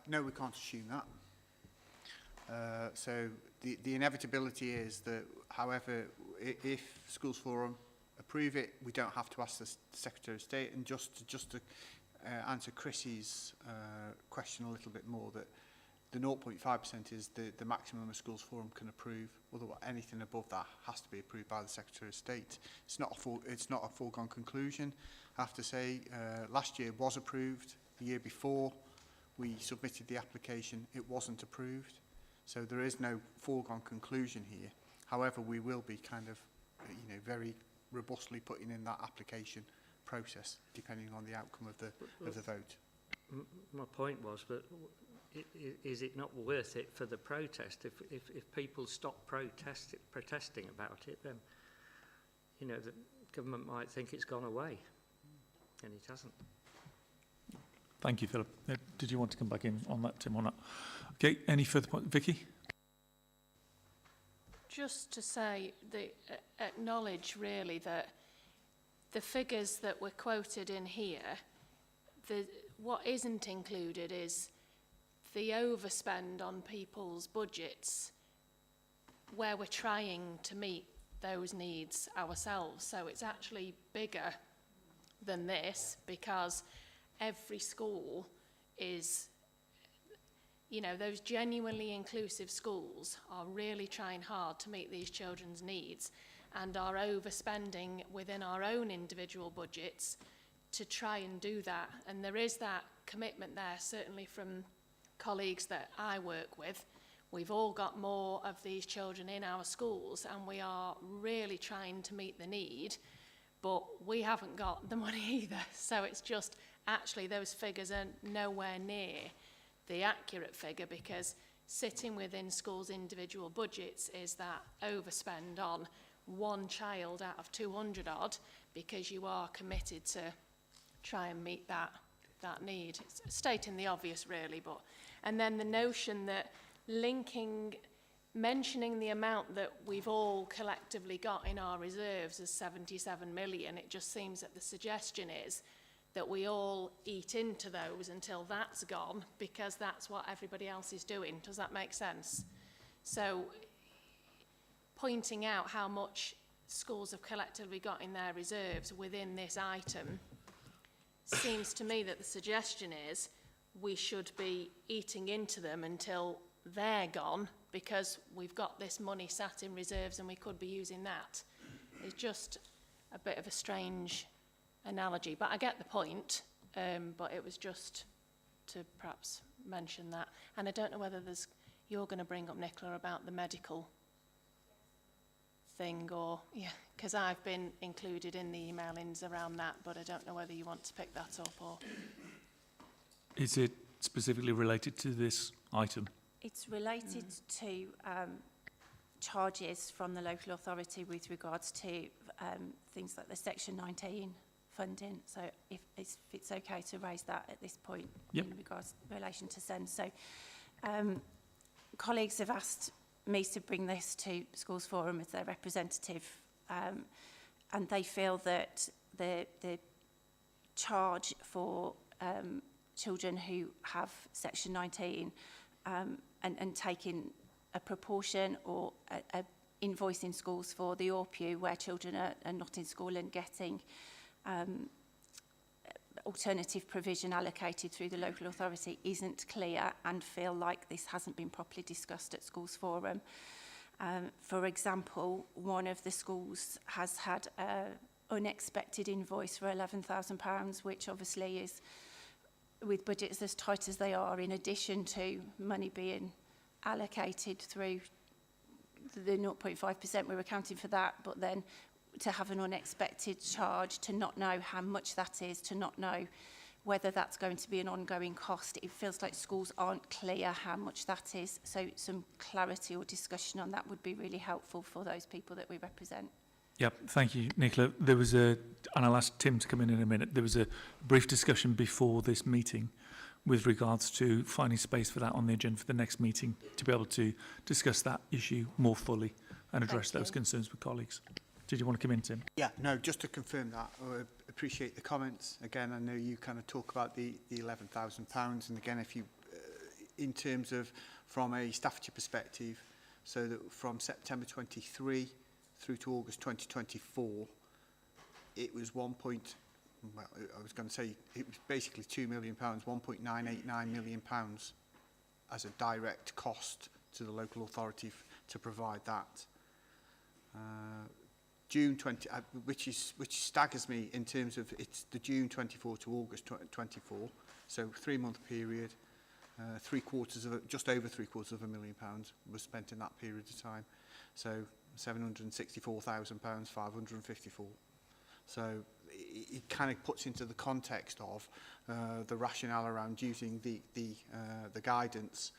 No, we can't assume that. So the inevitability is that, however, if Schools Forum approve it, we don't have to ask the Secretary of State. And just to answer Chrissy's question a little bit more, that the 0.5% is the maximum a Schools Forum can approve. Otherwise, anything above that has to be approved by the Secretary of State. It's not a foregone conclusion. I have to say, last year was approved. The year before we submitted the application, it wasn't approved. So there is no foregone conclusion here. However, we will be kind of, you know, very robustly putting in that application process, depending on the outcome of the vote. My point was that is it not worth it for the protest? If people stop protesting about it, then, you know, the government might think it's gone away, and it hasn't. Thank you, Philip. Did you want to come back in on that, Tim, or not? Okay, any further point? Vicky? Just to say, acknowledge really that the figures that were quoted in here, what isn't included is the overspend on people's budgets where we're trying to meet those needs ourselves. So it's actually bigger than this, because every school is, you know, those genuinely inclusive schools are really trying hard to meet these children's needs and are overspending within our own individual budgets to try and do that. And there is that commitment there, certainly from colleagues that I work with. We've all got more of these children in our schools and we are really trying to meet the need, but we haven't got the money either. So it's just, actually those figures are nowhere near the accurate figure, because sitting within schools' individual budgets is that overspend on one child out of 200 odd, because you are committed to try and meet that need. It's stating the obvious really, but, and then the notion that mentioning the amount that we've all collectively got in our reserves as 77 million, it just seems that the suggestion is that we all eat into those until that's gone, because that's what everybody else is doing. Does that make sense? So pointing out how much schools have collectively got in their reserves within this item seems to me that the suggestion is we should be eating into them until they're gone, because we've got this money sat in reserves and we could be using that. It's just a bit of a strange analogy, but I get the point, but it was just to perhaps mention that. And I don't know whether you're going to bring up, Nicola, about the medical thing, or, yeah, because I've been included in the emailings around that, but I don't know whether you want to pick that up or... Is it specifically related to this item? It's related to charges from the local authority with regards to things like the Section 19 funding. So if it's okay to raise that at this point in regards relation to SEND. So colleagues have asked me to bring this to Schools Forum as their representative, and they feel that the charge for children who have Section 19 and taking a proportion or a invoice in schools for the ORPU where children are not in school and getting alternative provision allocated through the local authority isn't clear, and feel like this hasn't been properly discussed at Schools Forum. For example, one of the schools has had an unexpected invoice for £11,000, which obviously is, with budgets as tight as they are, in addition to money being allocated through the 0.5%, we're accounting for that, but then to have an unexpected charge, to not know how much that is, to not know whether that's going to be an ongoing cost. It feels like schools aren't clear how much that is, so some clarity or discussion on that would be really helpful for those people that we represent. Yep, thank you, Nicola. There was and I'll ask Tim to come in a minute, there was a brief discussion before this meeting with regards to finding space for that on the agenda for the next meeting, to be able to discuss that issue more fully and address those concerns with colleagues. Did you want to come in, Tim? Yeah, no, just to confirm that, I appreciate the comments. Again, I know you kind of talk about the £11,000, and again, if you, in terms of from a Staffordshire perspective, so that from September 23 through to August 2024, it was I was going to say it was basically £2 million, £1.989 million as a direct cost to the local authority to provide that. June 20, which staggers me in terms of it's the June 24 to August 24, so 3-month period, just over £750,000 was spent in that period of time, so £764,000, 554. So it kind of puts into the context of the rationale around using the guidance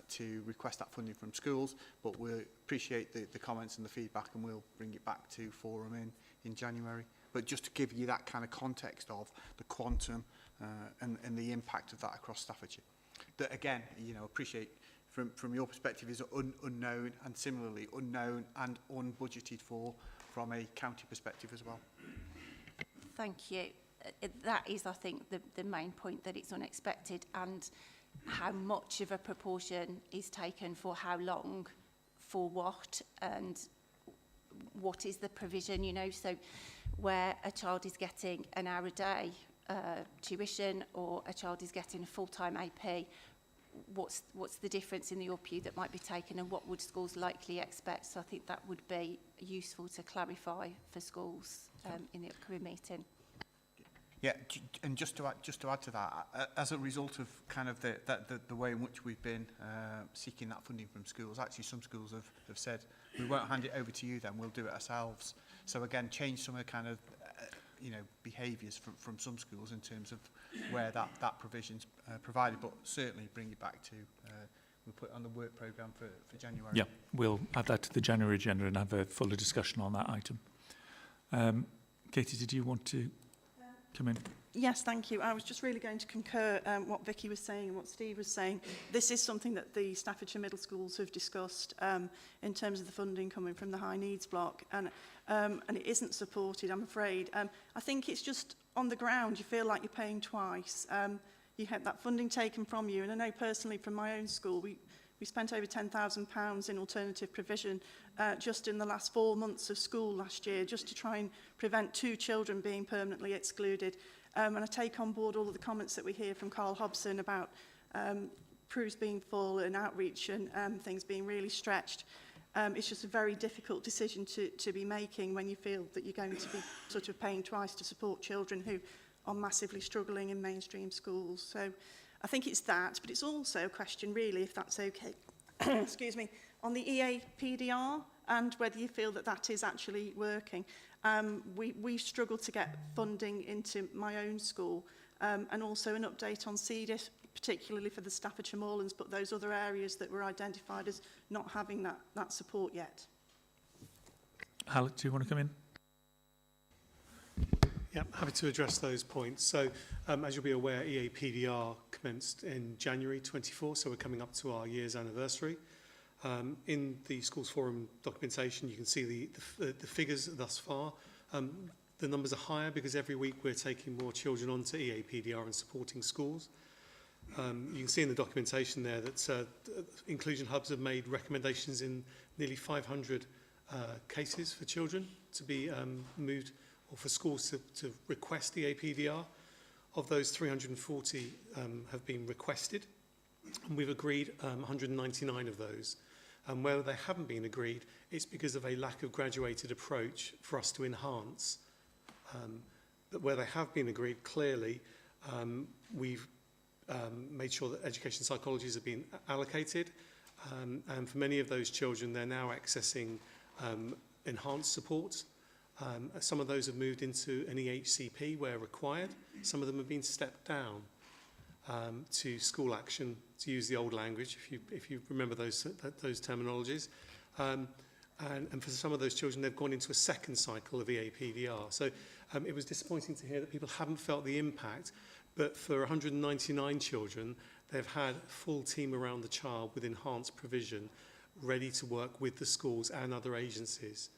to request that funding from schools, but we appreciate the comments and the feedback, and we'll bring it back to Forum in January. But just to give you that kind of context of the quantum and the impact of that across Staffordshire. That again, you know, appreciate from your perspective is unknown, and similarly unknown and unbudgeted for from a county perspective as well. Thank you. That is, I think, the main point, that it's unexpected, and how much of a proportion is taken for how long, for what, and what is the provision, you know. So where a child is getting an hour a day tuition, or a child is getting a full-time AP, what's the difference in the ORPU that might be taken, and what would schools likely expect? So I think that would be useful to clarify for schools in the upcoming meeting. Yeah, and just to add to that, as a result of kind of the way in which we've been seeking that funding from schools, actually some schools have said, we won't hand it over to you then, we'll do it ourselves. So again, change some of the kind of behaviours from some schools in terms of where that provision's provided, but certainly bring it back to, we'll put it on the work programme for January. Yeah, we'll add that to the January agenda and have a fuller discussion on that item. Katie, did you want to? come in. Yes, thank you. I was just really going to concur what Vicky was saying and what Steve was saying. This is something that the Staffordshire middle schools have discussed in terms of the funding coming from the high needs block, and it isn't supported, I'm afraid. I think it's just on the ground, you feel like you're paying twice. You had that funding taken from you, and I know personally from my own school, we spent over £10,000 in alternative provision just in the last 4 months of school last year, just to try and prevent 2 children being permanently excluded. And I take on board all of the comments that we hear from Carl Hobson about crews being full and outreach and things being really stretched. It's just a very difficult decision to be making when you feel that you're going to be sort of paying twice to support children who are massively struggling in mainstream schools. So I think it's that, but it's also a question really, if that's okay, excuse me, on the EAPDR and whether you feel that that is actually working. We've struggled to get funding into my own school and also an update on CDIS, particularly for the Staffordshire Moorlands, but those other areas that were identified as not having that support yet. Hallett, do you want to come in? Yeah, happy to address those points. So, as you'll be aware, EAPDR commenced in January 24, so we're coming up to our year's anniversary. In the Schools Forum documentation, you can see the figures thus far. The numbers are higher because every week we're taking more children onto EAPDR and supporting schools. You can see in the documentation there that Inclusion Hubs have made recommendations in nearly 500 cases for children to be moved, or for schools to request the EAPDR. Of those, 340 have been requested, and we've agreed 199 of those. And where they haven't been agreed, it's because of a lack of graduated approach for us to enhance. But where they have been agreed, clearly, we've made sure that education psychologists have been allocated. And for many of those children, they're now accessing enhanced support. Some of those have moved into an EHCP where required. Some of them have been stepped down to school action, to use the old language, if you remember those terminologies. And for some of those children, they've gone into a second cycle of EAPDR. So it was disappointing to hear that people haven't felt the impact, but for 199 children, they've had a full team around the child with enhanced provision, ready to work with the schools and other agencies.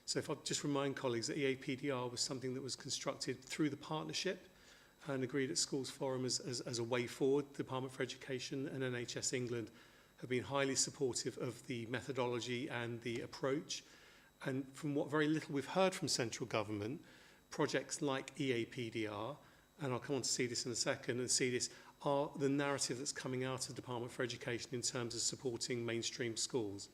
So if I just remind colleagues that EAPDR was something that was constructed through the partnership and agreed at Schools Forum as a way forward. The Department for Education and NHS England have been highly supportive of the methodology and the approach. And from what very little we've heard from central government, projects like EAPDR, and I'll come on to see this in a second, and see this, are the narrative that's coming out of the Department for Education in terms of supporting mainstream schools.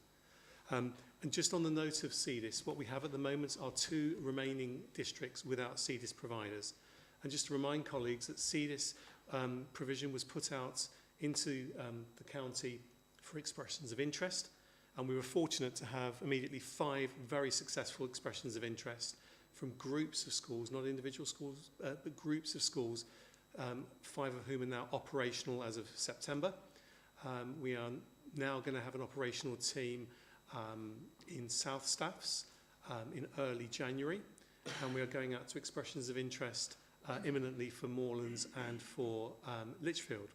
And just on the note of CDIS, what we have at the moment are 2 remaining districts without CDIS providers. And just to remind colleagues that CDIS provision was put out into the county for expressions of interest, and we were fortunate to have immediately 5 very successful expressions of interest from groups of schools, not individual schools, but groups of schools, 5 of whom are now operational as of September. We are now going to have an operational team in South Staffs in early January, and we are going out to expressions of interest imminently for Moorlands and for Lichfield.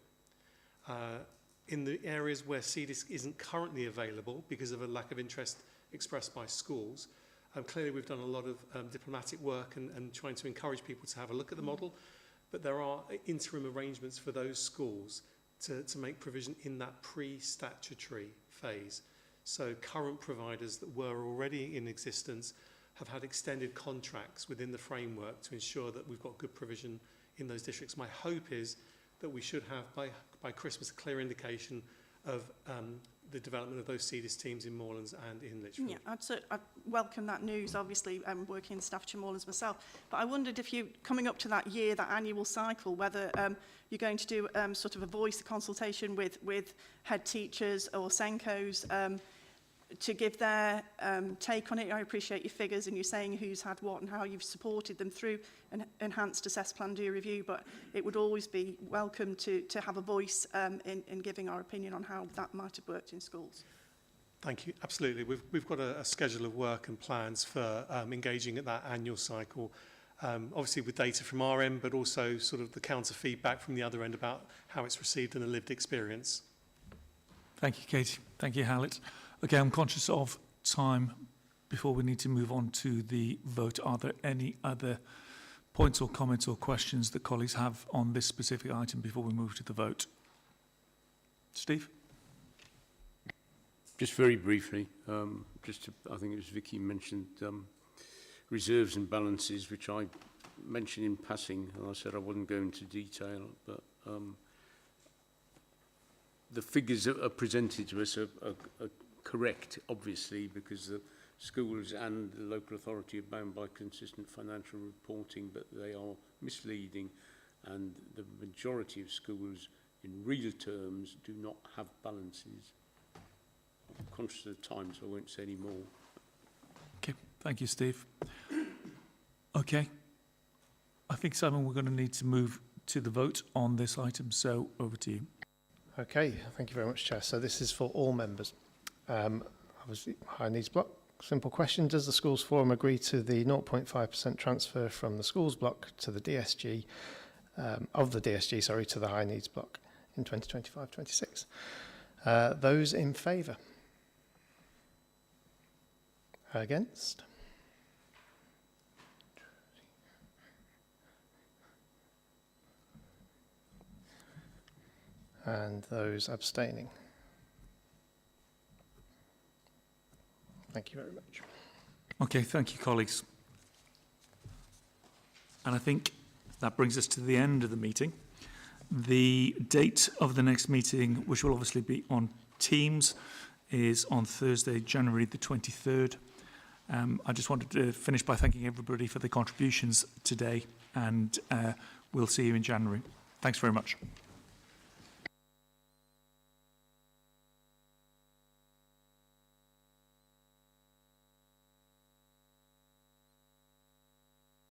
In the areas where CDIS isn't currently available because of a lack of interest expressed by schools, clearly we've done a lot of diplomatic work and trying to encourage people to have a look at the model, but there are interim arrangements for those schools to make provision in that pre-statutory phase. So current providers that were already in existence have had extended contracts within the framework to ensure that we've got good provision in those districts. My hope is that we should have by Christmas a clear indication of the development of those CDIS teams in Moorlands and in Lichfield. Yeah, I'd welcome that news. Obviously, I'm working in Staffordshire Moorlands myself, but I wondered if you, coming up to that year, that annual cycle, whether you're going to do sort of a voice consultation with head teachers or SENCOs to give their take on it. I appreciate your figures and you're saying who's had what and how you've supported them through an enhanced assess plan do review, but it would always be welcome to have a voice in giving our opinion on how that might have worked in schools. Thank you. Absolutely. We've got a schedule of work and plans for engaging at that annual cycle. obviously with data from our end, but also sort of the counter feedback from the other end about how it's received and the lived experience. Thank you, Katie. Thank you, Hallett. Okay, I'm conscious of time before we need to move on to the vote. Are there any other points or comments or questions that colleagues have on this specific item before we move to the vote? Steve? Just very briefly, I think it was Vicky mentioned reserves and balances, which I mentioned in passing, and I said I wouldn't go into detail, but the figures that are presented to us are correct, obviously, because the schools and the local authority are bound by consistent financial reporting, but they are misleading, and the majority of schools in real terms do not have balances. I'm conscious of the time, so I won't say any more. Okay, thank you, Steve. Okay, I think, Simon, we're going to need to move to the vote on this item, so over to you. Okay, thank you very much, Chair. So this is for all members. Obviously, high needs block. Simple question. Does the Schools Forum agree to the 0.5% transfer from the schools block to the DSG, of the DSG, sorry, to the high needs block in 2025-26? Those in favour? Against? And those abstaining? Thank you very much. Okay, thank you, colleagues. And I think that brings us to the end of the meeting. The date of the next meeting, which will obviously be on Teams, is on Thursday, January the 23rd. I just wanted to finish by thanking everybody for their contributions today, and we'll see you in January. Thanks very much.